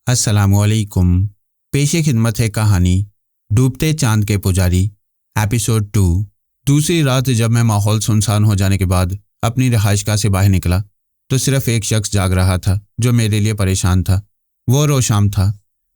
अस्सलाम वालेकुम। पेशे खिदमत है कहानी डूबते चांद के पुजारी, एपिसोड 2। दूसरी रात जब मैं माहौल सुनसान हो जाने के बाद अपनी रिहाइशगाह से बाहर निकला तो सिर्फ एक शख्स जाग रहा था जो मेरे लिए परेशान था। वो रोशाम था।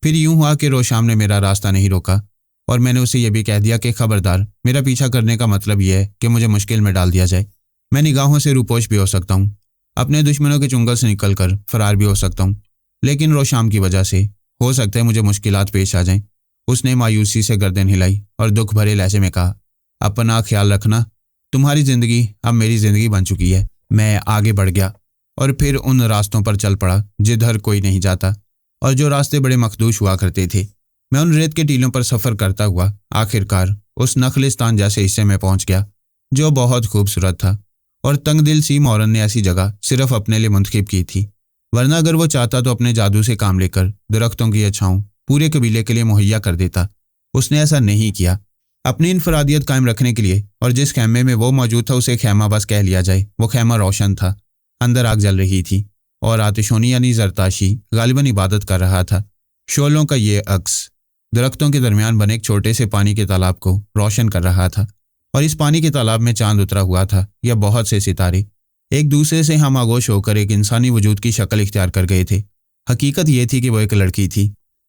फिर यूं हुआ कि रोशाम ने मेरा रास्ता नहीं रोका और मैंने उसे यह भी कह दिया कि खबरदार, मेरा पीछा करने का मतलब यह है कि मुझे मुश्किल में डाल दिया जाए। मैं निगाहों से रूपोश भी हो सकता हूँ, अपने दुश्मनों के चुंगल से निकलकर फरार भी हो सकता हूँ, लेकिन रोशाम की वजह से हो सकता है मुझे मुश्किलात पेश आ जाएं। उसने मायूसी से गर्दन हिलाई और दुख भरे लहजे में कहा, अपना ख्याल रखना, तुम्हारी ज़िंदगी अब मेरी ज़िंदगी बन चुकी है। मैं आगे बढ़ गया और फिर उन रास्तों पर चल पड़ा जिधर कोई नहीं जाता और जो रास्ते बड़े मखदूश हुआ करते थे। मैं उन रेत के टीलों पर सफ़र करता हुआ आखिरकार उस नखलिस्तान जैसे हिस्से में पहुंच गया जो बहुत खूबसूरत था और तंगदिल सी मौरन ने ऐसी जगह सिर्फ अपने लिए मुंतखब की थी, वरना अगर वो चाहता तो अपने जादू से काम लेकर दरख्तों की छांव पूरे कबीले के लिए मुहैया कर देता। उसने ऐसा नहीं किया। अपनी इनफरादियत कायम रखने के लिए और जिस खैमे में वो मौजूद था उसे खैमा बस कह लिया जाए, वो खैमा रोशन था। अंदर आग जल रही थी और आतिशोनी यानी जरताशी गालिबन इबादत कर रहा था। शोलों का ये अक्स दरख्तों के दरमियान बने एक छोटे से पानी के तालाब को रोशन कर रहा था और इस पानी के तालाब में चांद उतरा हुआ था या बहुत से सितारे एक दूसरे से हम आगोश होकर एक इंसानी वजूद की शक्ल इख्तियार कर गए थे। हकीकत ये थी कि वो एक लड़की थी,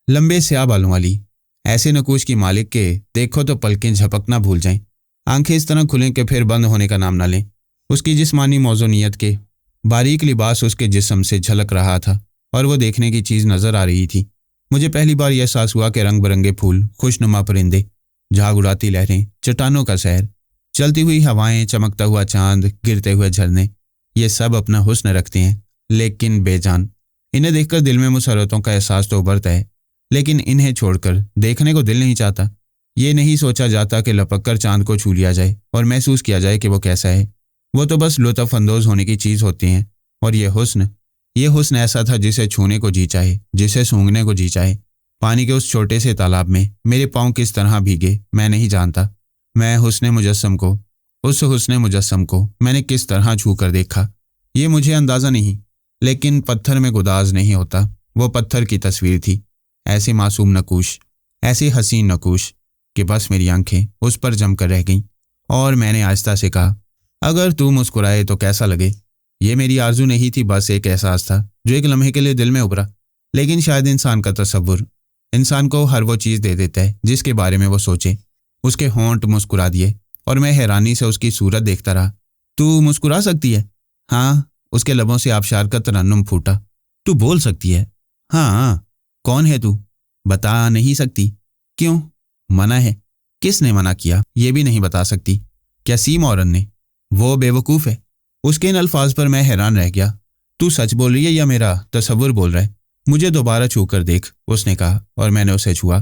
लंबे स्याह बालों वाली, ऐसे नकूश की मालिक के देखो तो पलकें झपकना भूल जाएं, आंखें इस तरह खुलें कि फिर बंद होने का नाम न लें। उसकी जिस्मानी मौजूनियत के बारीक लिबास उसके जिस्म से झलक रहा था और वो देखने की चीज़ नज़र आ रही थी। मुझे पहली बार यह एहसास हुआ कि रंग बिरंगे फूल, खुशनुमा परिंदे, झाग उड़ाती लहरें, चट्टानों का सैर, चलती हुई हवाएं, चमकता हुआ चांद, गिरते हुए झरने, ये सब अपना हुस्न रखते हैं लेकिन बेजान। इन्हें देखकर दिल में मुसरतों का एहसास तो उभरता है, लेकिन इन्हें छोड़कर देखने को दिल नहीं चाहता। ये नहीं सोचा जाता कि लपक कर चांद को छू लिया जाए और महसूस किया जाए कि वो कैसा है। वो तो बस लुत्फ़ अंदोज़ होने की चीज़ होती हैं। और ये हुस्न ऐसा था जिसे छूने को जी चाहे, जिसे सूंघने को जी चाहे। पानी के उस छोटे से तालाब में मेरे पाँव किस तरह भीगे मैं नहीं जानता। मैं उस हुस्न मुजस्सम को मैंने किस तरह छू कर देखा ये मुझे अंदाज़ा नहीं, लेकिन पत्थर में गुदाज नहीं होता। वो पत्थर की तस्वीर थी, ऐसी मासूम नकूश, ऐसी हसीन नकूश कि बस मेरी आंखें उस पर जम कर रह गईं और मैंने आहिस्ता से कहा, अगर तू मुस्कुराए तो कैसा लगे। ये मेरी आरजू नहीं थी, बस एक एहसास था जो एक लम्हे के लिए दिल में उभरा। लेकिन शायद इंसान का तसव्वुर इंसान को हर वो चीज़ दे देता है जिसके बारे में वो सोचे। उसके होंठ मुस्कुरा दिए और मैं हैरानी से उसकी सूरत देखता रहा। तू मुस्कुरा सकती है? हाँ। उसके लबों से आबशार का तरन्नुम फूटा। तू बोल सकती है? हाँ। कौन है तू? बता नहीं सकती। क्यों? मना है। किसने मना किया? ये भी नहीं बता सकती। क्या सी मौरन ने? वो बेवकूफ़ है। उसके इन अल्फाज पर मैं हैरान रह गया। तू सच बोल रही है या मेरा तसव्वुर बोल रहा है? मुझे दोबारा छू कर देख, उसने कहा और मैंने उसे छुआ।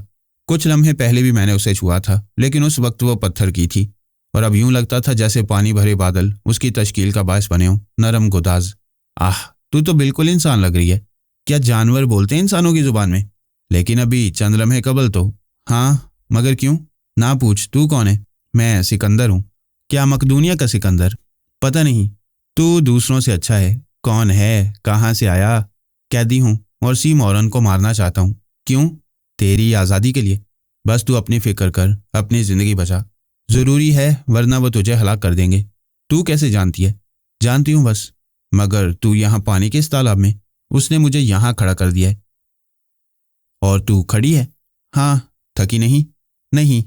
कुछ लम्हे पहले भी मैंने उसे छुआ था, लेकिन उस वक्त वो पत्थर की थी और अब यूं लगता था जैसे पानी भरे बादल उसकी तश्कील का बायस बने हों, नरम गुदाज। आह, तू तो बिल्कुल इंसान लग रही है। क्या जानवर बोलते हैं इंसानों की ज़ुबान में? लेकिन अभी चंद लम्हे कबल तो। हाँ, मगर क्यों? ना पूछ। तू कौन है? मैं सिकंदर हूँ। क्या मकदूनिया का सिकंदर? पता नहीं। तू दूसरों से अच्छा है। कौन है? कहाँ से आया? कैदी हूँ और सी मौरन को मारना चाहता हूँ। क्यों? तेरी आज़ादी के लिए। बस तू अपनी फ़िक्र कर, अपनी ज़िंदगी बचा। ज़रूरी है, वरना वो तुझे हलाक कर देंगे। तू कैसे जानती है? जानती हूँ बस। मगर तू यहाँ पानी के इस तालाब में? उसने मुझे यहाँ खड़ा कर दिया है। और तू खड़ी है? हाँ। थकी नहीं? नहीं।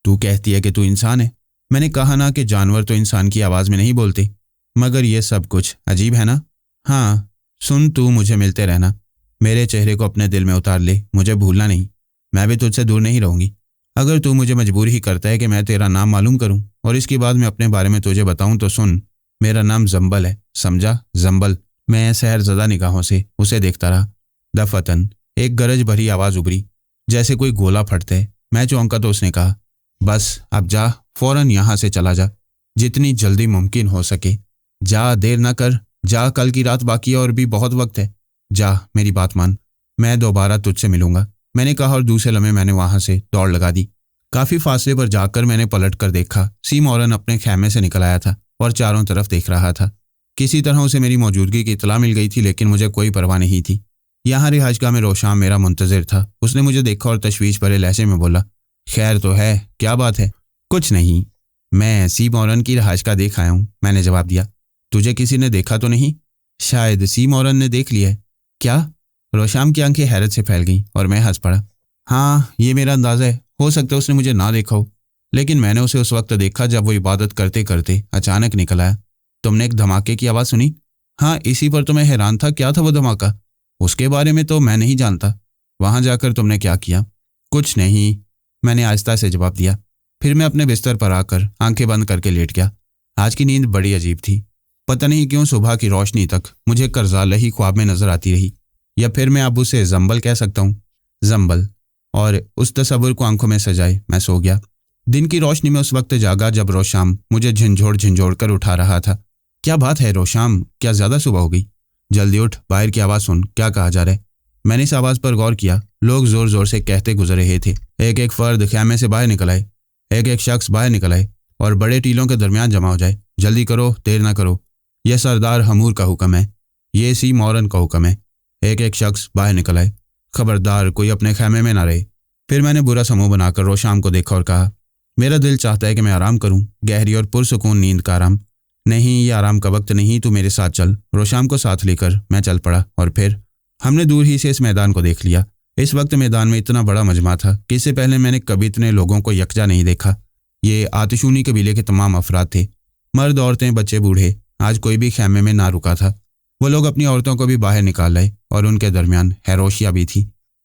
तू कहती है कि तू इंसान है। मैंने कहा ना कि जानवर तो इंसान की आवाज़ में नहीं बोलते। मगर ये सब कुछ अजीब है ना? हाँ। सुन, तू मुझे मिलते रहना, मेरे चेहरे को अपने दिल में उतार ले, मुझे भूलना नहीं। मैं भी तुझसे दूर नहीं रहूँगी। अगर तू मुझे मजबूर ही करता है कि मैं तेरा नाम मालूम करूं और इसके बाद मैं अपने बारे में तुझे बताऊं तो सुन, मेरा नाम जंबल है, समझा? जंबल। मैं सहरज़दा निगाहों से उसे देखता रहा। दफतन एक गरज भरी आवाज़ उभरी, जैसे कोई गोला फटता है। मैं चौंका तो उसने कहा, बस अब जा, फ़ौरन यहाँ से चला जा, जितनी जल्दी मुमकिन हो सके। जा, देर ना कर, जा, कल की रात बाकी है और भी बहुत वक्त है। जा, मेरी बात मान, मैं दोबारा तुझसे मिलूंगा, मैंने कहा और दूसरे लम्हे मैंने वहां से दौड़ लगा दी। काफ़ी फासले पर जाकर मैंने पलट कर देखा। सी मौरन अपने खैमे से निकल आया था और चारों तरफ देख रहा था। किसी तरह उसे मेरी मौजूदगी की इत्तला मिल गई थी, लेकिन मुझे कोई परवाह नहीं थी। यहाँ रिहाइशगाह में रोशाम मेरा मुंतज़िर था। उसने मुझे देखा और तशवीश भरे लहजे में बोला, खैर तो है, क्या बात है? कुछ नहीं, मैं सी मॉरन की रिहाइशगाह देख आया हूँ, मैंने जवाब दिया। तुझे किसी ने देखा तो नहीं? शायद सी मॉरन ने देख लिया है। क्या? रोशाम की आंखें हैरत से फैल गईं और मैं हंस पड़ा। हाँ, ये मेरा अंदाज़ा है, हो सकता है उसने मुझे ना देखा हो, लेकिन मैंने उसे उस वक्त देखा जब वो इबादत करते करते अचानक निकल आया। तुमने एक धमाके की आवाज़ सुनी? हाँ, इसी पर तो मैं हैरान था, क्या था वो धमाका? उसके बारे में तो मैं नहीं जानता। वहाँ जाकर तुमने क्या किया? कुछ नहीं, मैंने आहिस्ता से जवाब दिया। फिर मैं अपने बिस्तर पर आकर आंखें बंद करके लेट गया। आज की नींद बड़ी अजीब थी। पता नहीं क्यों सुबह की रोशनी तक मुझे करजाला ही ख्वाब में नजर आती रही, या फिर मैं अब उसे जंबल कह सकता हूँ, जंबल। और उस तस्वुर को आंखों में सजाए मैं सो गया। दिन की रोशनी में उस वक्त जागा जब रोशाम मुझे झिंझोड़ कर उठा रहा था। क्या बात है रोशाम, क्या ज्यादा सुबह हो गई? जल्दी उठ, बाहर की आवाज़ सुन, क्या कहा जा रहा है? मैंने इस आवाज़ पर गौर किया। लोग जोर जोर से कहते गुजर रहे थे। एक एक फर्द खैमे से बाहर निकल आए, एक एक शख्स बाहर निकल आए और बड़े टीलों के दरमियान जमा हो जाए। जल्दी करो, देर ना करो, यह सरदार हमूर का हुक्म है, ये सी मॉरन का हुक्म है। एक एक शख्स बाहर निकल आए, खबरदार कोई अपने खैमे में ना रहे। फिर मैंने बुरा समूह बनाकर रोशाम को देखा और कहा, मेरा दिल चाहता है कि मैं आराम करूं, गहरी और पुरसुकून नींद का आराम। नहीं, ये आराम का वक्त नहीं, तू मेरे साथ चल। रोशाम को साथ लेकर मैं चल पड़ा और फिर हमने दूर ही से इस मैदान को देख लिया। इस वक्त मैदान में इतना बड़ा मजमा था कि इससे पहले मैंने कभी इतने लोगों को यकजा नहीं देखा। ये आतिशूनी कबीले के तमाम अफराद थे, मर्द, औरतें, बच्चे, बूढ़े। आज कोई भी खैमे में ना रुका था। वो लोग अपनी औरतों को भी बाहर निकाल लाए और उनके दरमियान हैरोशिया भी थी,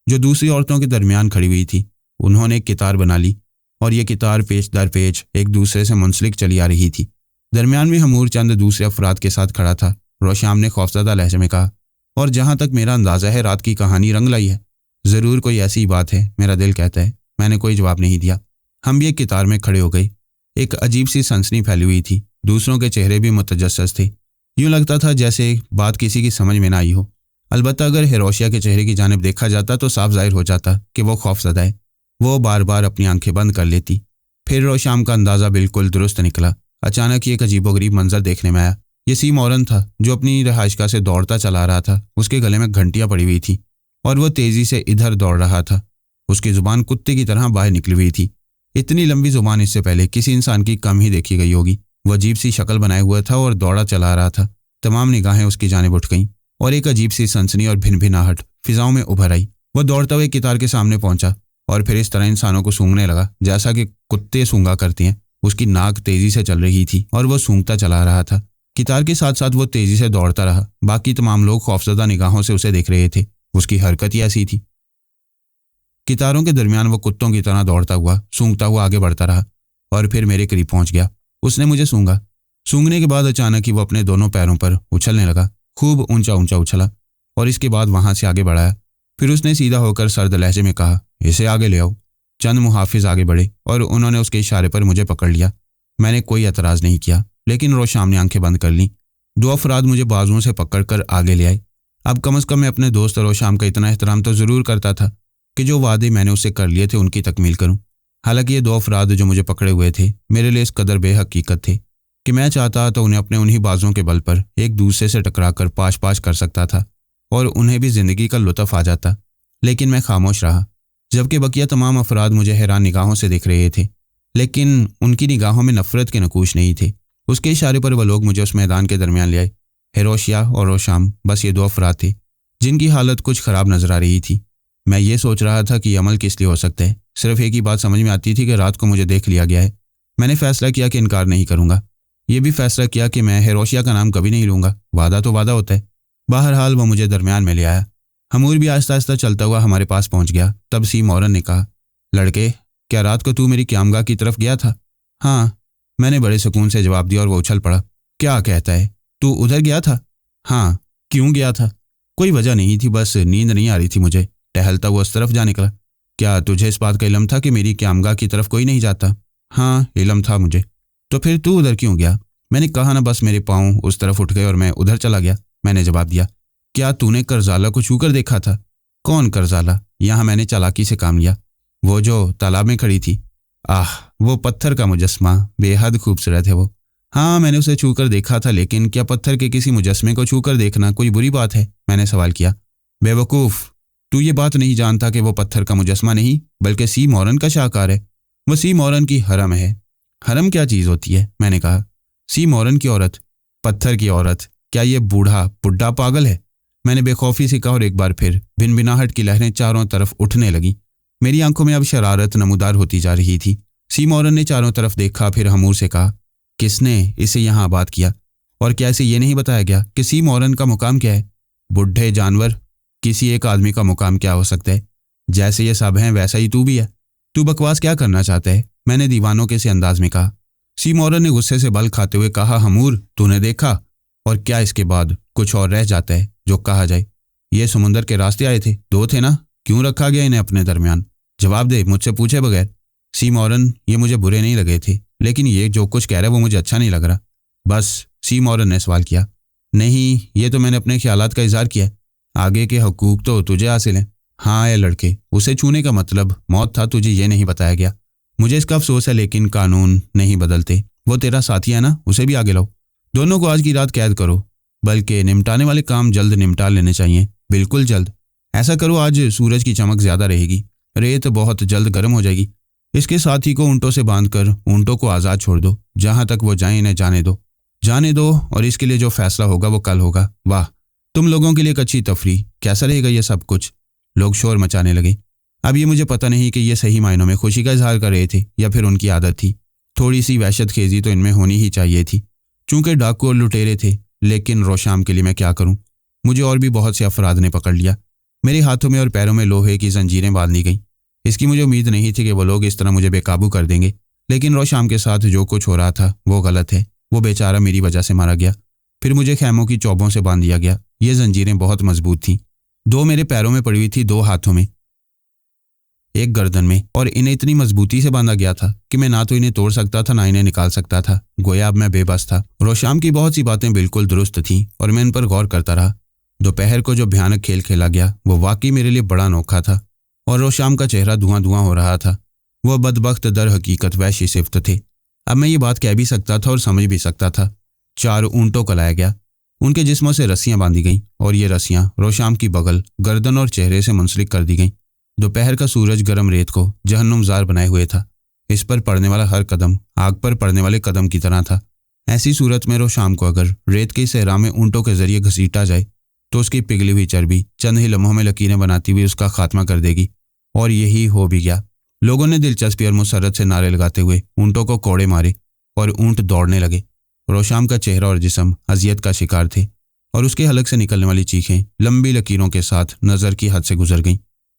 जो दूसरी औरतों के दरमियान खड़ी हुई थी। उन्होंने एक कितार बना ली और ये कितार पेच दर पेच एक दूसरे से मुंसलिक चली आ रही थी। दरमियान में हमूर चंद दूसरे अफराद के साथ खड़ा था। रोशाम ने खौफजदा लहजे में कहा, और जहाँ तक मेरा अंदाज़ा है रात की कहानी रंग लाई है। ज़रूर कोई ऐसी बात है, मेरा दिल कहता है। मैंने कोई जवाब नहीं दिया। हम भी एक कितार में खड़े हो गए। एक अजीब सी सनसनी फैली हुई थी, दूसरों के चेहरे भी मुतजस्सस थे। यूँ लगता था जैसे बात किसी की समझ में ना आई हो। अलबत्ता अगर हिरोशिया के चेहरे की जानिब देखा जाता तो साफ जाहिर हो जाता कि वो खौफजदा है। वो बार बार अपनी आंखें बंद कर लेती। फिर रोशाम का अंदाज़ा बिल्कुल दुरुस्त निकला। अचानक ही एक अजीबोगरीब मंजर देखने में आया। ये सी मॉरन था जो अपनी रिहाइशगाह से दौड़ता चला रहा था। उसके गले में घंटियां पड़ी हुई थी और वो तेजी से इधर दौड़ रहा था। उसकी जुबान कुत्ते की तरह बाहर निकली हुई थी। इतनी लंबी जुबान इससे पहले किसी इंसान की कम ही देखी गई होगी। वो अजीब सी शक्ल बनाए हुआ था और दौड़ा चला रहा था। तमाम निगाहें उसकी जानिब उठ गईं और एक अजीब सी सनसनी और भिनभिनाहट फिजाओं में उभर आई। वो दौड़ता हुए कितार के सामने पहुंचा और फिर इस तरह इंसानों को सूंघने लगा जैसा कि कुत्ते सूंघा करते हैं। उसकी नाक तेजी से चल रही थी और वो सूंघता चला रहा था। कितार के साथ साथ वो तेजी से दौड़ता रहा। बाकी तमाम लोग खौफजदा निगाहों से उसे देख रहे थे। उसकी हरकत ही ऐसी थी। कितारों के दरमियान वो कुत्तों की तरह दौड़ता हुआ, सूंघता हुआ आगे बढ़ता रहा और फिर मेरे करीब पहुंच गया। उसने मुझे सूंघा। सूंघने के बाद अचानक ही वो अपने दोनों पैरों पर उछलने लगा। खूब ऊंचा ऊंचा उछला और इसके बाद वहां से आगे बढ़ाया। फिर उसने सीधा होकर सर्द लहजे में कहा, इसे आगे ले आओ। चंद मुहाफिज आगे बढ़े और उन्होंने उसके इशारे पर मुझे पकड़ लिया। मैंने कोई एतराज़ नहीं किया, लेकिन रोशाम ने आंखें बंद कर लीं। दो अफराद मुझे बाजुओं से पकड़कर आगे ले आए। अब कम अज़ कम मैं अपने दोस्त रोशाम का इतना एहतराम तो ज़रूर करता था कि जो वादे मैंने उससे कर लिए थे उनकी तकमील करूं। हालांकि ये दो अफराद जो मुझे पकड़े हुए थे मेरे लिए इस कदर बेहकीकत थे कि मैं चाहता तो उन्हें अपने उन्हीं बाजुओं के बल पर एक दूसरे से टकरा कर पाश पाश कर सकता था और उन्हें भी ज़िंदगी का लुत्फ़ आ जाता। लेकिन मैं खामोश रहा, जबकि बकिया तमाम अफराद मुझे हैरान निगाहों से देख रहे थे, लेकिन उनकी निगाहों में नफ़रत के नकूश नहीं थे। उसके इशारे पर वो लोग मुझे उस मैदान के दरमियान ले आए। हिरोशिया और रोशाम, बस ये दो अफराद थे जिनकी हालत कुछ ख़राब नजर आ रही थी। मैं ये सोच रहा था कि अमल किस लिए हो सकता है। सिर्फ एक ही बात समझ में आती थी कि रात को मुझे देख लिया गया है। मैंने फैसला किया कि इनकार नहीं करूंगा। ये भी फैसला किया कि मैं हिरोशिया का नाम कभी नहीं लूँगा। वादा तो वादा होता है। बहरहाल वो मुझे दरमियान में ले आया। हमूर भी आहिस्ता आहिस्ता चलता हुआ हमारे पास पहुंच गया। तब सी मॉरन ने कहा, लड़के, क्या रात को तू मेरी क़यामगाह की तरफ गया था? हाँ, मैंने बड़े सुकून से जवाब दिया और वो उछल पड़ा। क्या कहता है, तू उधर गया था? हाँ। क्यों गया था? कोई वजह नहीं थी, बस नींद नहीं आ रही थी मुझे। टहलता हुआ उस तरफ जा निकला। क्या तुझे इस बात का इल्म था कि मेरी क़यामगाह की तरफ कोई नहीं जाता? हाँ, इल्म था मुझे। तो फिर तू उधर क्यों गया? मैंने कहा ना, बस मेरे पाँव उस तरफ उठ गए और मैं उधर चला गया, मैंने जवाब दिया। क्या तूने करजाला को छू कर देखा था? कौन करजाला? यहाँ मैंने चालाकी से काम लिया। वो जो तालाब में खड़ी थी। आह, वो पत्थर का मुजस्मा, बेहद खूबसूरत है वो। हाँ, मैंने उसे छू कर देखा था, लेकिन क्या पत्थर के किसी मुजस्मे को छू कर देखना कोई बुरी बात है? मैंने सवाल किया। بیوقوف، تو یہ بات نہیں جانتا کہ وہ پتھر کا مجسمہ نہیں بلکہ سی مورن کا شاہکار ہے۔ وہ سی مورن کی حرم ہے۔ حرم کیا چیز ہوتی ہے؟ میں نے کہا۔ سی مورن کی عورت، پتھر کی عورت، کیا یہ بڈھا پاگل ہے؟ میں نے بے خوفی سے کہا اور ایک بار پھر بن بناہٹ کی لہریں چاروں طرف اٹھنے لگیں۔ میری آنکھوں میں اب شرارت نمودار ہوتی جا رہی تھی۔ سی مورن نے چاروں طرف دیکھا، پھر حمور سے کہا، کس نے اسے یہاں آباد کیا؟ اور کیا اسے یہ نہیں بتایا گیا کہ سی مورن کا مقام کیا ہے؟ بڈھے جانور، کسی ایک آدمی کا مقام کیا ہو سکتا ہے؟ جیسے یہ سب ہیں ویسا ہی تو بھی ہے۔ تو بکواس کیا کرنا چاہتا ہے؟ میں نے دیوانوں کے سے انداز میں کہا۔ سی مورن نے غصے سے بل کھاتے ہوئے کہا، حمور تو نے دیکھا؟ اور کیا اس کے بعد کچھ اور رہ جاتا ہے جو کہا جائے؟ یہ سمندر کے راستے آئے تھے، دو تھے نا، کیوں رکھا گیا انہیں اپنے درمیان؟ جواب دے، مجھ سے پوچھے بغیر۔ سی مورن، یہ مجھے برے نہیں لگے تھے، لیکن یہ جو کچھ کہہ رہا ہے وہ مجھے اچھا نہیں لگ رہا۔ بس، سی مورن نے سوال کیا۔ نہیں، یہ تو میں نے اپنے خیالات کا اظہار کیا ہے۔ آگے کے حقوق تو تجھے حاصل ہیں۔ ہاں اے لڑکے، اسے چھونے کا مطلب موت تھا، تجھے یہ نہیں بتایا گیا۔ مجھے اس کا افسوس ہے، لیکن قانون نہیں بدلتے۔ وہ تیرا ساتھی ہے نا، اسے بھی آگے لاؤ۔ دونوں کو آج کی رات قید کرو، بلکہ نمٹانے والے کام جلد نمٹا لینے چاہیے، بالکل جلد۔ ایسا کرو، آج سورج کی چمک زیادہ رہے گی، ریت بہت جلد گرم ہو جائے گی۔ اس کے ساتھی کو اونٹوں سے باندھ کر اونٹوں کو آزاد چھوڑ دو، جہاں تک وہ جائیں انہیں جانے دو، اور اس کے لیے جو فیصلہ ہوگا وہ کل ہوگا۔ واہ، تم لوگوں کے لیے ایک اچھی تفریح، کیسا رہے گا یہ سب کچھ؟ لوگ شور مچانے لگے۔ اب یہ مجھے پتہ نہیں کہ یہ صحیح معنوں میں خوشی کا اظہار کر رہے تھے یا پھر ان کی عادت تھی۔ تھوڑی سی وحشت خیزی تو ان میں ہونی ہی چاہیے تھی، چونکہ ڈاکو اور لٹیرے تھے۔ لیکن روشام کے لیے میں کیا کروں؟ مجھے اور بھی بہت سے افراد نے پکڑ لیا۔ میرے ہاتھوں میں اور پیروں میں لوہے کی زنجیریں باندھ لی گئیں۔ اس کی مجھے امید نہیں تھی کہ وہ لوگ اس طرح مجھے بے قابو کر دیں گے، لیکن روشام کے ساتھ جو کچھ ہو رہا تھا وہ غلط ہے۔ وہ بیچارہ میری وجہ سے مارا گیا، پھر مجھے خیموں کی چوبوں سے باندھ دیا گیا۔ یہ زنجیریں بہت مضبوط تھیں، دو میرے پیروں میں پڑی ہوئی تھی، دو ہاتھوں میں، ایک گردن میں، اور انہیں اتنی مضبوطی سے باندھا گیا تھا کہ میں نہ تو انہیں توڑ سکتا تھا نہ انہیں نکال سکتا تھا۔ گویا اب میں بے بس تھا۔ روشام کی بہت سی باتیں بالکل درست تھیں اور میں ان پر غور کرتا رہا۔ دوپہر کو جو بھیانک کھیل کھیلا گیا وہ واقعی میرے لیے بڑا انوکھا تھا، اور روشام کا چہرہ دھواں ہو رہا تھا۔ وہ بدبخت در حقیقت وحشی صفت تھے۔ اب میں یہ بات کہہ بھی سکتا تھا اور سمجھ بھی سکتا تھا۔ 4 اونٹوں کو لایا گیا، ان کے جسموں سے رسیاں باندھی گئیں، اور یہ رسیاں روشام کی بغل، گردن اور چہرے سے منسلک کر دی گئیں۔ دوپہر کا سورج گرم ریت کو جہنم زار بنائے ہوئے تھا۔ اس پر پڑنے والا ہر قدم آگ پر پڑنے والے قدم کی طرح تھا۔ ایسی صورت میں روشام کو اگر ریت کے صحرا میں اونٹوں کے ذریعے گھسیٹا جائے تو اس کی پگھلی ہوئی چربی چند ہی لمحوں میں لکیریں بناتی ہوئی اس کا خاتمہ کر دے گی، اور یہی ہو بھی گیا۔ لوگوں نے دلچسپی اور مسرت سے نعرے لگاتے ہوئے اونٹوں کو کوڑے مارے اور اونٹ دوڑنے لگے۔ روشام کا چہرہ اور جسم اذیت کا شکار تھے، اور اس کے حلق سے نکلنے والی چیخیں لمبی لکیروں کے ساتھ نظر کی حد سے گزر گئیں۔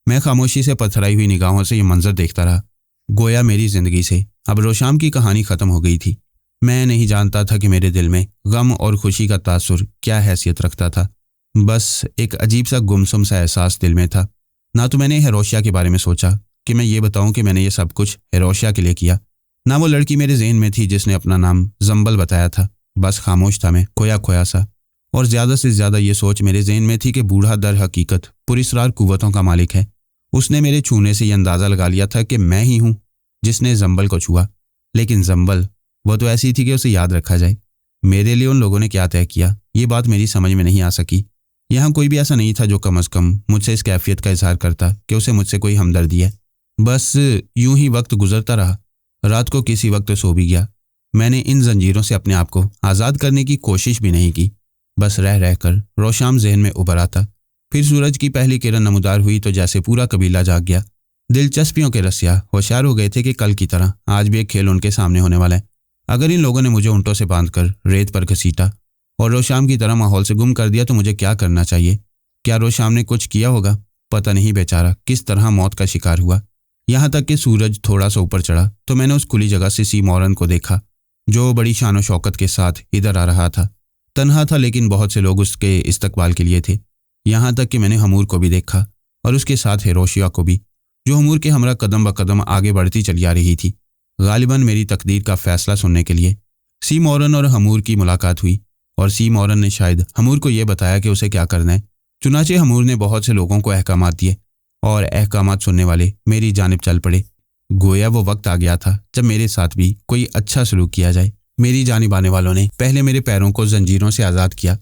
میں خاموشی سے پتھرائی ہوئی نگاہوں سے یہ منظر دیکھتا رہا، گویا میری زندگی سے اب روشام کی کہانی ختم ہو گئی تھی۔ میں نہیں جانتا تھا کہ میرے دل میں غم اور خوشی کا تاثر کیا حیثیت رکھتا تھا۔ بس ایک عجیب سا گمسم سا احساس دل میں تھا۔ نہ تو میں نے ہیروشیا کے بارے میں سوچا کہ میں یہ بتاؤں کہ میں نے یہ سب کچھ ہیروشیا کے لیے کیا، نہ وہ لڑکی میرے ذہن میں تھی جس نے اپنا نام زمبل بتایا تھا۔ بس خاموش تھا میں، کھویا سا، اور زیادہ سے زیادہ یہ سوچ میرے ذہن میں تھی کہ بوڑھا در حقیقت پراسرار قوتوں کا مالک ہے۔ اس نے میرے چھونے سے یہ اندازہ لگا لیا تھا کہ میں ہی ہوں جس نے زمبل کو چھوا، لیکن زمبل وہ تو ایسی تھی کہ اسے یاد رکھا جائے۔ میرے لیے ان لوگوں نے کیا طے کیا، یہ بات میری سمجھ میں نہیں آ سکی۔ یہاں کوئی بھی ایسا نہیں تھا جو کم از کم مجھ سے اس کیفیت کا اظہار کرتا کہ اسے مجھ سے کوئی ہمدردی ہے۔ بس یوں ہی وقت گزرتا رہا۔ رات کو کسی وقت سو بھی گیا۔ میں نے ان زنجیروں سے اپنے آپ کو آزاد کرنے کی کوشش بھی نہیں کی، بس رہ کر روشام ذہن میں ابھر آتا۔ پھر سورج کی پہلی کرن نمودار ہوئی تو جیسے پورا قبیلہ جاگ گیا۔ دلچسپیوں کے رسیا ہوشیار ہو گئے تھے کہ کل کی طرح آج بھی ایک کھیل ان کے سامنے ہونے والا ہے۔ اگر ان لوگوں نے مجھے اونٹوں سے باندھ کر ریت پر گھسیٹا اور روشام کی طرح ماحول سے گم کر دیا تو مجھے کیا کرنا چاہیے؟ کیا روشام نے کچھ کیا ہوگا؟ پتہ نہیں بیچارہ کس طرح موت کا شکار ہوا۔ یہاں تک کہ سورج تھوڑا سا اوپر چڑھا تو میں نے اس کھلی جگہ سے سی مورن کو دیکھا، جو بڑی شان و شوکت کے ساتھ ادھر آ رہا تھا۔ تنہا تھا، لیکن بہت سے لوگ اس کے استقبال کے لیے تھے۔ یہاں تک کہ میں نے حمور کو بھی دیکھا، اور اس کے ساتھ ہیروشیا کو بھی، جو حمور کے ہمراہ قدم بقدم آگے بڑھتی چلی آ رہی تھی، غالباً میری تقدیر کا فیصلہ سننے کے لیے۔ سی مورن اور حمور کی ملاقات ہوئی، اور سی مورن نے شاید حمور کو یہ بتایا کہ اسے کیا کرنا ہے۔ چنانچہ حمور نے بہت سے لوگوں کو احکامات دیے، اور احکامات سننے والے میری جانب چل پڑے۔ گویا وہ وقت آ گیا تھا جب میرے ساتھ بھی کوئی اچھا سلوک کیا جائے۔ میری جانب آنے والوں نے پہلے میرے پیروں کو زنجیروں سے آزاد کیا،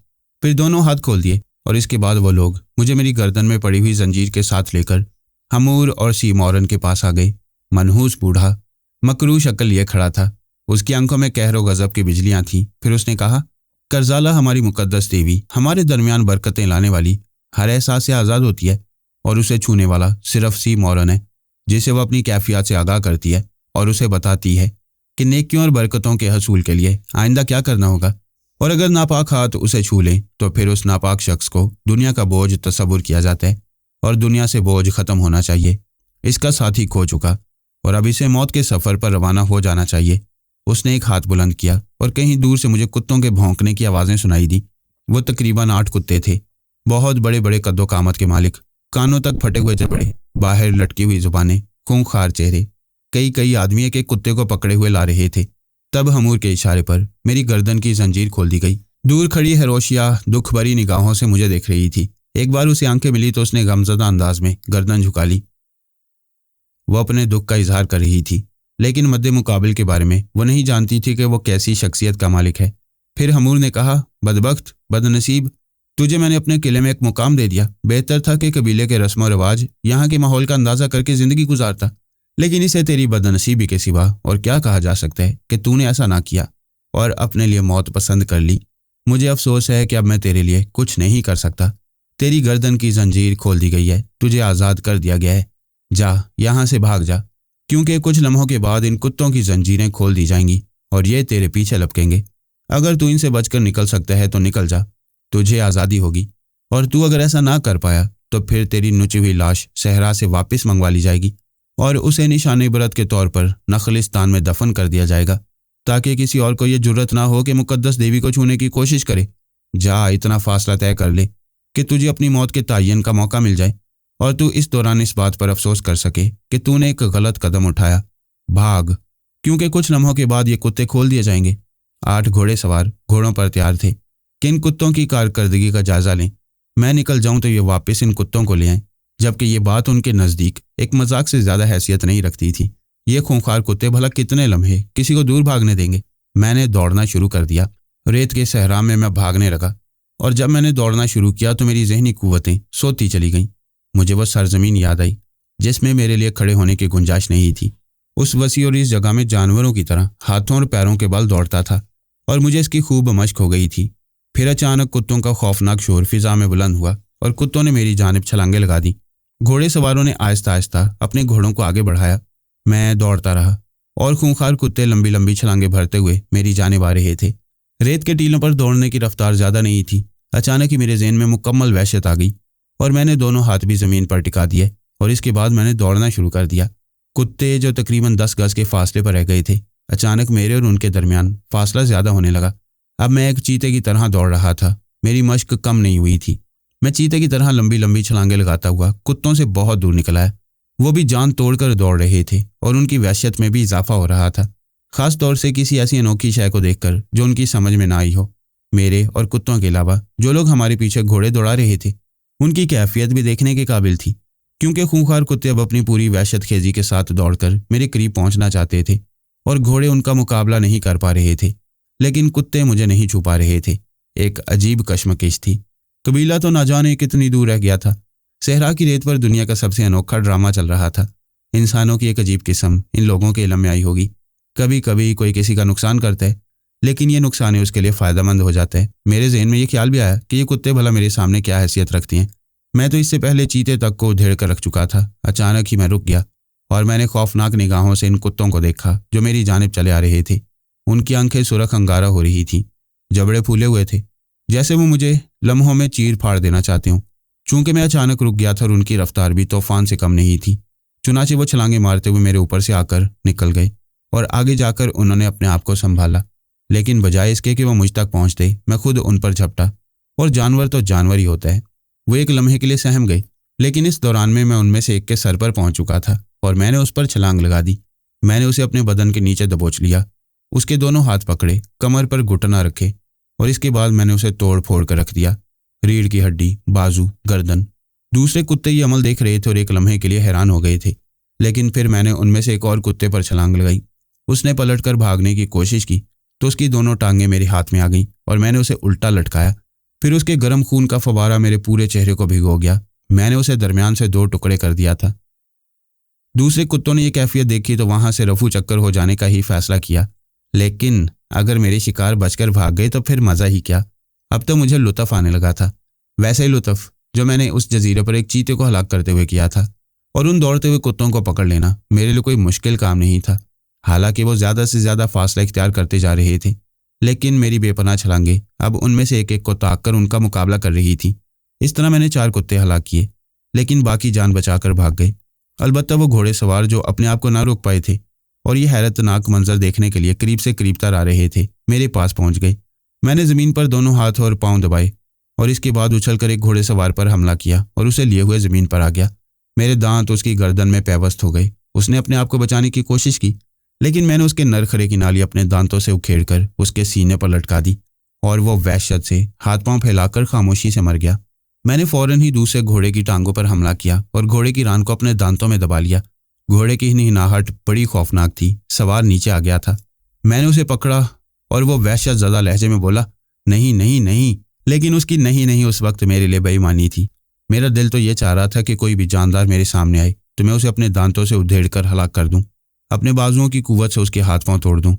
پھر دونوں ہاتھ کھول دیے और इसके बाद वो लोग मुझे मेरी गर्दन में पड़ी हुई जंजीर के साथ लेकर हमूर और सी मॉरन के पास आ गए। मनहूस बूढ़ा मकरू शक्ल लिए खड़ा था। उसकी आंखों में कहर व गजब की बिजलियां थीं। फिर उसने कहा, करजाला हमारी मुकद्दस देवी हमारे दरमियान बरकतें लाने वाली हर एहसास से आज़ाद होती है और उसे छूने वाला सिर्फ सी मॉरन है, जिसे वह अपनी कैफियत से आगाह करती है और उसे बताती है कि नेकियों और बरकतों के हसूल के लिए आइंदा क्या करना होगा। और अगर नापाक हाथ उसे छू लें तो फिर उस नापाक शख्स को दुनिया का बोझ तस्वुर किया जाता है और दुनिया से बोझ ख़त्म होना चाहिए। इसका साथी खो चुका और अब इसे मौत के सफ़र पर रवाना हो जाना चाहिए। उसने एक हाथ बुलंद किया और कहीं दूर से मुझे कुत्तों के भौंकने की आवाज़ें सुनाई दी। वो तकरीबन 8 कुत्ते थे, बहुत बड़े बड़े कद्दो कामत के मालिक, कानों तक फटे हुए जबड़े, बाहर लटकी हुई जुबानें, खूंखार चेहरे। कई आदमी एक कुत्ते को पकड़े हुए ला रहे थे। तब हमूर के इशारे पर मेरी गर्दन की जंजीर खोल दी गई। दूर खड़ी हेरोशिया दुख भरी निगाहों से मुझे देख रही थी। एक बार उसे आंखें मिली तो उसने गमज़दा अंदाज में गर्दन झुका ली। वो अपने दुख का इजहार कर रही थी, लेकिन मद्दे मुकाबिल के बारे में वो नहीं जानती थी कि वो कैसी शख्सियत का मालिक है। फिर हमूर ने कहा, बदबख्त, बदनसीब, तुझे मैंने अपने किले में एक मुकाम दे दिया। बेहतर था कि कबीले के रस्म और रिवाज, यहाँ के माहौल का अंदाज़ा करके ज़िंदगी गुजारता, लेकिन इसे तेरी बदनसीबी के सिवा और क्या कहा जा सकता है कि तूने ऐसा ना किया और अपने लिए मौत पसंद कर ली। मुझे अफसोस है कि अब मैं तेरे लिए कुछ नहीं कर सकता। तेरी गर्दन की जंजीर खोल दी गई है, तुझे आज़ाद कर दिया गया है। जा, यहाँ से भाग जा, क्योंकि कुछ लम्हों के बाद इन कुत्तों की जंजीरें खोल दी जाएंगी और ये तेरे पीछे लपकेंगे। अगर तू इनसे बचकर निकल सकता है तो निकल जा, तुझे आज़ादी होगी। और तू अगर ऐसा ना कर पाया तो फिर तेरी नुची हुई लाश सहरा से वापस मंगवा ली जाएगी और उसे निशान इबरत के तौर पर नखलिस्तान में दफन कर दिया जाएगा, ताकि किसी और को यह जुर्रत ना हो कि मुकद्दस देवी को छूने की कोशिश करे। जा, इतना फासला तय कर ले कि तुझे अपनी मौत के तायन का मौका मिल जाए और तू इस दौरान इस बात पर अफसोस कर सके कि तूने एक गलत कदम उठाया। भाग, क्योंकि कुछ लम्हों के बाद ये कुत्ते खोल दिए जाएंगे। 8 घोड़े सवार घोड़ों पर तैयार थे कि इन कुत्तों की कारकर्दगी का जायजा लें। मैं निकल जाऊं तो ये वापस इन कुत्तों को ले आएं, जबकि ये बात उनके नज़दीक एक मजाक से ज़्यादा हैसियत नहीं रखती थी। ये खूंखार कुत्ते भला कितने लम्हे किसी को दूर भागने देंगे। मैंने दौड़ना शुरू कर दिया। रेत के सहरा में मैं भागने लगा और जब मैंने दौड़ना शुरू किया तो मेरी जहनी कुव्वतें सोती चली गईं। मुझे वह सरजमीन याद आई जिसमें मेरे लिए खड़े होने की गुंजाइश नहीं थी। उस वसी और इस जगह में जानवरों की तरह हाथों और पैरों के बल दौड़ता था और मुझे इसकी खूब मशक हो गई थी। फिर अचानक कुत्तों का खौफनाक शोर फिजा में बुलंद हुआ और कुत्तों ने मेरी जानिब छलांगे लगा दी। घोड़े सवारों ने आहिस्ता आहिस्ता अपने घोड़ों को आगे बढ़ाया। मैं दौड़ता रहा और खूंखार कुत्ते लंबी लंबी छलांगे भरते हुए मेरी जानिब आ रहे थे। रेत के टीलों पर दौड़ने की रफ्तार ज़्यादा नहीं थी। अचानक ही मेरे ज़हन में मुकम्मल वहशत आ गई और मैंने दोनों हाथ भी ज़मीन पर टिका दिए और इसके बाद मैंने दौड़ना शुरू कर दिया। कुत्ते जो तकरीबन 10 गज के फासले पर रह गए थे, अचानक मेरे और उनके दरमियान फासला ज़्यादा होने लगा। अब मैं एक चीते की तरह दौड़ रहा था। मेरी मशक कम नहीं हुई थी। मैं चीते की तरह लंबी लंबी छलांगे लगाता हुआ कुत्तों से बहुत दूर निकल आया। वो भी जान तोड़कर दौड़ रहे थे और उनकी वहशत में भी इजाफा हो रहा था, ख़ास तौर से किसी ऐसी अनोखी शय को देखकर जो उनकी समझ में ना आई हो। मेरे और कुत्तों के अलावा जो लोग हमारे पीछे घोड़े दौड़ा रहे थे, उनकी कैफियत भी देखने के काबिल थी, क्योंकि खूंखार कुत्ते अब अपनी पूरी वहशत खेजी के साथ दौड़कर मेरे करीब पहुंचना चाहते थे और घोड़े उनका मुकाबला नहीं कर पा रहे थे, लेकिन कुत्ते मुझे नहीं छुपा रहे थे। एक अजीब कश्मकश थी। कबीला तो ना जाने कितनी दूर रह गया था। सहरा की रेत पर दुनिया का सबसे अनोखा ड्रामा चल रहा था। इंसानों की एक अजीब किस्म इन लोगों के इल्म में आई होगी। कभी कभी कोई किसी का नुकसान करता है, लेकिन ये नुकसान उसके लिए फ़ायदेमंद हो जाता है। मेरे जहन में ये ख्याल भी आया कि ये कुत्ते भला मेरे सामने क्या हैसियत रखती हैं। मैं तो इससे पहले चीते तक को उधेड़ कर रख चुका था। अचानक ही मैं रुक गया और मैंने खौफनाक निगाहों से इन कुत्तों को देखा जो मेरी जानिब चले आ रहे थे। उनकी आंखें सुरख अंगारा हो रही थीं, जबड़े फूले हुए थे, जैसे वो मुझे लम्हों में चीर फाड़ देना चाहते हों। चूंकि मैं अचानक रुक गया था और उनकी रफ्तार भी तूफान से कम नहीं थी, चुनाचे वो छलांगे मारते हुए मेरे ऊपर से आकर निकल गए और आगे जाकर उन्होंने अपने आप को संभाला। लेकिन बजाय इसके कि वो मुझ तक पहुंचते, मैं खुद उन पर झपटा। और जानवर तो जानवर ही होता है। वो एक लम्हे के लिए सहम गए, लेकिन इस दौरान में मैं उनमें से एक के सर पर पहुंच चुका था और मैंने उस पर छलांग लगा दी। मैंने उसे अपने बदन के नीचे दबोच लिया, उसके दोनों हाथ पकड़े, कमर पर घुटना रखे और इसके बाद मैंने उसे तोड़ फोड़ कर रख दिया। रीढ़ की हड्डी, बाजू, गर्दन। दूसरे कुत्ते ये अमल देख रहे थे और एक लम्हे के लिए हैरान हो गए थे, लेकिन फिर मैंने उनमें से एक और कुत्ते पर छलांग लगाई। उसने पलटकर भागने की कोशिश की तो उसकी दोनों टांगें मेरे हाथ में आ गईं और मैंने उसे उल्टा लटकाया। फिर उसके गर्म खून का फव्वारा मेरे पूरे चेहरे को भिगो गया। मैंने उसे दरमियान से 2 टुकड़े कर दिया था। दूसरे कुत्तों ने यह कैफियत देखी तो वहां से रफू चक्कर हो जाने का ही फैसला किया, लेकिन अगर मेरे शिकार बचकर भाग गए तो फिर मज़ा ही क्या। अब तो मुझे लुत्फ आने लगा था, वैसे ही लुत्फ जो मैंने उस जजीरे पर एक चीते को हलाक करते हुए किया था। और उन दौड़ते हुए कुत्तों को पकड़ लेना मेरे लिए कोई मुश्किल काम नहीं था। हालांकि वो ज़्यादा से ज़्यादा फासला इख्तियार करते जा रहे थे, लेकिन मेरी बेपनाह छलांगे अब उनमें से एक एक को ताक कर उनका मुकाबला कर रही थी। इस तरह मैंने 4 कुत्ते हलाक किए, लेकिन बाकी जान बचाकर भाग गए। अलबत्ता वो घोड़े सवार जो अपने आप को ना रोक पाए थे और ये हैरतनाक मंजर देखने के लिए करीब से करीब तर आ रहे थे, मेरे पास पहुंच गए। मैंने ज़मीन पर दोनों हाथ और पांव दबाए और इसके बाद उछलकर एक घोड़े सवार पर हमला किया और उसे लिए हुए ज़मीन पर आ गया। मेरे दांत उसकी गर्दन में पैवस्त हो गए। उसने अपने आप को बचाने की कोशिश की, लेकिन मैंने उसके नरखरे की नाली अपने दांतों से उखेड़कर उसके सीने पर लटका दी और वो वहशत से हाथ पांव फैलाकर खामोशी से मर गया। मैंने फौरन ही दूसरे घोड़े की टांगों पर हमला किया और घोड़े की रान को अपने दांतों में दबा लिया। घोड़े की हिनहिनाहट बड़ी खौफनाक थी। सवार नीचे आ गया था। मैंने उसे पकड़ा और वो वहशत ज़दा लहजे में बोला, नहीं नहीं नहीं। लेकिन उसकी नहीं नहीं उस वक्त मेरे लिए बेईमानी थी। मेरा दिल तो ये चाह रहा था कि कोई भी जानदार मेरे सामने आए तो मैं उसे अपने दांतों से उधेड़ कर हलाक कर दूं, अपने बाजुओं की कुव्वत से उसके हाथ पांव तोड़ दूं।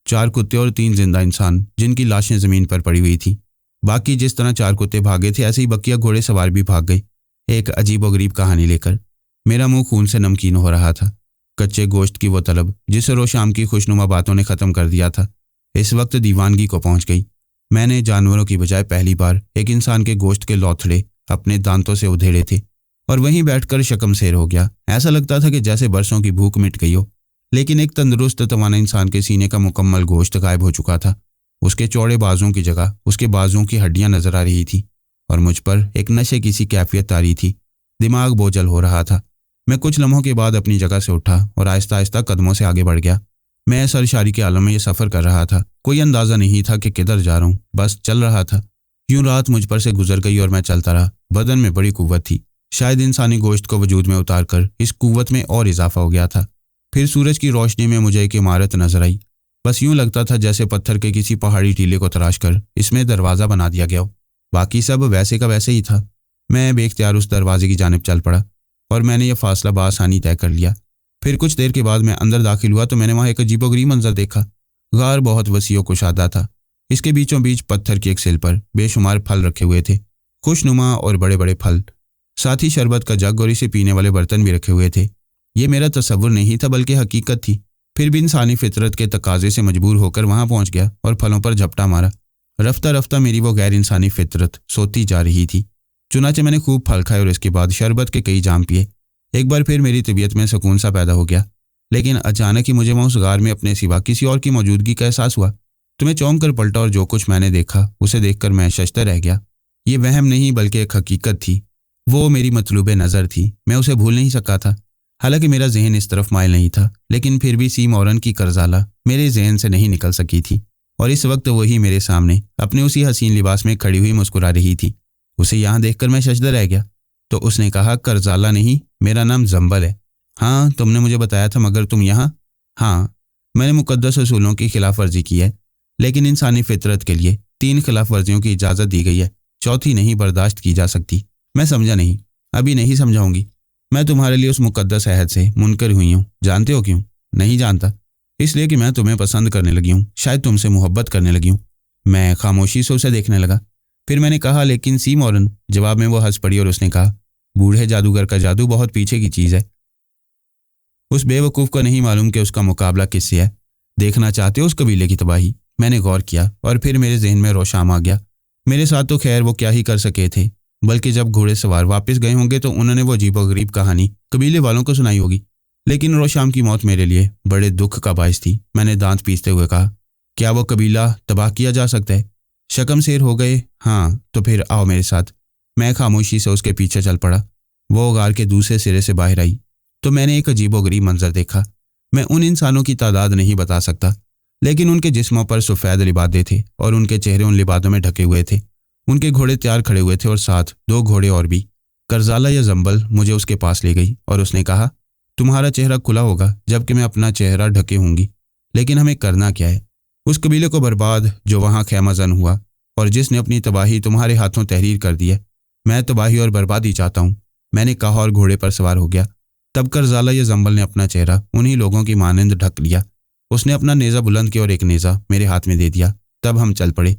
4 कुत्ते और 3 जिंदा इंसान जिनकी लाशें ज़मीन पर पड़ी हुई थी। बाकी जिस तरह 4 कुत्ते भागे थे ऐसे ही बकिया घोड़े सवार भी भाग गए, एक अजीब व गरीब कहानी लेकर। मेरा मुंह खून से नमकीन हो रहा था। कच्चे गोश्त की वो तलब जिसे रोज शाम की खुशनुमा बातों ने ख़त्म कर दिया था, इस वक्त दीवानगी को पहुंच गई। मैंने जानवरों की बजाय पहली बार एक इंसान के गोश्त के लौथड़े अपने दांतों से उधेड़े थे और वहीं बैठकर शकमशेर हो गया। ऐसा लगता था कि जैसे बरसों की भूख मिट गई हो, लेकिन एक तंदुरुस्त तवाना इंसान के सीने का मुकम्मल गोश्त गायब हो चुका था। उसके चौड़े बाजुओं की जगह उसके बाजुओं की हड्डियां नजर आ रही थी और मुझ पर एक नशे की सी कैफियत तारी थी। दिमाग बोझल हो रहा था। मैं कुछ लम्हों के बाद अपनी जगह से उठा और आहिस्ता आहिस्ता कदमों से आगे बढ़ गया। मैं सरशारी के आलम में ये सफ़र कर रहा था। कोई अंदाज़ा नहीं था कि किधर जा रहा हूँ, बस चल रहा था। यूं रात मुझ पर से गुजर गई और मैं चलता रहा। बदन में बड़ी कुव्वत थी। शायद इंसानी गोश्त को वजूद में उतार कर इस कुव्वत में और इजाफा हो गया था। फिर सूरज की रोशनी में मुझे एक इमारत नजर आई। बस यूं लगता था जैसे पत्थर के किसी पहाड़ी टीले को तराश कर इसमें दरवाज़ा बना दिया गया हो। बाकी सब वैसे का वैसे ही था। मैं बेख्तियार उस दरवाजे की जानिब चल पड़ा और मैंने यह फासला बआसानी तय कर लिया। फिर कुछ देर के बाद मैं अंदर दाखिल हुआ तो मैंने वहाँ एक अजीबोगरीब मंजर देखा। गार बहुत वसी व कुशादा था। इसके बीचों बीच पत्थर की एक सिल पर बेशुमार फल रखे हुए थे, खुशनुमा और बड़े बड़े फल। साथ ही शरबत का जग और इसे पीने वाले बर्तन भी रखे हुए थे। ये मेरा तसव्वुर नहीं था बल्कि हकीकत थी। फिर भी इंसानी फितरत के तकाजे से मजबूर होकर वहाँ पहुँच गया और फलों पर झपटा मारा। रफ्ता रफ्ता मेरी वो गैर इंसानी फितरत सोती जा रही थी। चुनाचे मैंने खूब फल खाए और इसके बाद शरबत के कई जाम पिए। एक बार फिर मेरी तबीयत में सुकून सा पैदा हो गया। लेकिन अचानक ही मुझे वहाँ उस गार में अपने सिवा किसी और की मौजूदगी का एहसास हुआ। तो मैं चौंक कर पलटा और जो कुछ मैंने देखा उसे देखकर मैं शशतर रह गया। ये वहम नहीं बल्कि एक हकीकत थी। वो मेरी मतलूबे नज़र थी। मैं उसे भूल नहीं सका था। हालांकि मेरा जहन इस तरफ माइल नहीं था, लेकिन फिर भी सी मौरन की करजाला मेरे जहन से नहीं निकल सकी थी। और इस वक्त वही मेरे सामने अपने उसी हसीन लिबास में खड़ी हुई मुस्कुरा रही थी। उसे यहाँ देखकर मैं शशदर रह गया। तो उसने कहा, करजाला नहीं, मेरा नाम जंबल है। हाँ, तुमने मुझे बताया था, मगर तुम यहाँ? हाँ, मैंने मुकद्दस असूलों की खिलाफ वर्जी की है, लेकिन इंसानी फितरत के लिए 3 खिलाफ वर्जियों की इजाज़त दी गई है, चौथी नहीं बर्दाश्त की जा सकती। मैं समझा नहीं, अभी नहीं समझाऊंगी। मैं तुम्हारे लिए उस मुकद्दस अहद से मुनकर हुई हूँ। जानते हो क्यों? नहीं जानता। इसलिए कि मैं तुम्हें पसंद करने लगी हूँ, शायद तुमसे मोहब्बत करने लगी हूँ। मैं खामोशी से उसे देखने लगा। फिर मैंने कहा, लेकिन सी मौरन। जवाब में वो हंस पड़ी और उसने कहा, बूढ़े जादूगर का जादू बहुत पीछे की चीज़ है। उस बेवकूफ़ को नहीं मालूम कि उसका मुकाबला किससे है। देखना चाहते हो उस कबीले की तबाही? मैंने गौर किया और फिर मेरे जहन में रोशाम आ गया। मेरे साथ तो खैर वो क्या ही कर सके थे, बल्कि जब घोड़े सवार वापस गए होंगे तो उन्होंने वो अजीबोगरीब कहानी कबीले वालों को सुनाई होगी। लेकिन रोशाम की मौत मेरे लिए बड़े दुख का बाइस थी। मैंने दांत पीसते हुए कहा, क्या वो कबीला तबाह किया जा सकता है? शकमशेर हो गए? हाँ, तो फिर आओ मेरे साथ। मैं खामोशी से उसके पीछे चल पड़ा। वो गार के दूसरे सिरे से बाहर आई तो मैंने एक अजीबोगरीब मंजर देखा। मैं उन इंसानों की तादाद नहीं बता सकता, लेकिन उनके जिस्मों पर सफ़ेद लिबादे थे और उनके चेहरे उन लिबादों में ढके हुए थे। उनके घोड़े तैयार खड़े हुए थे और साथ 2 घोड़े और भी। करजाला या जंबल मुझे उसके पास ले गई और उसने कहा, तुम्हारा चेहरा खुला होगा जबकि मैं अपना चेहरा ढके होंगी, लेकिन हमें करना क्या है? उस कबीले को बर्बाद जो वहाँ खैमा जन हुआ, اور جس نے اپنی تباہی تمہارے ہاتھوں تحریر کر دی ہے۔ میں تباہی اور بربادی چاہتا ہوں، میں نے کہا اور گھوڑے پر سوار ہو گیا۔ تب کرزالہ یا زنبل نے اپنا چہرہ انہی لوگوں کی مانند ڈھک لیا۔ اس نے اپنا نیزہ بلند کیا اور ایک نیزہ میرے ہاتھ میں دے دیا۔ تب ہم چل پڑے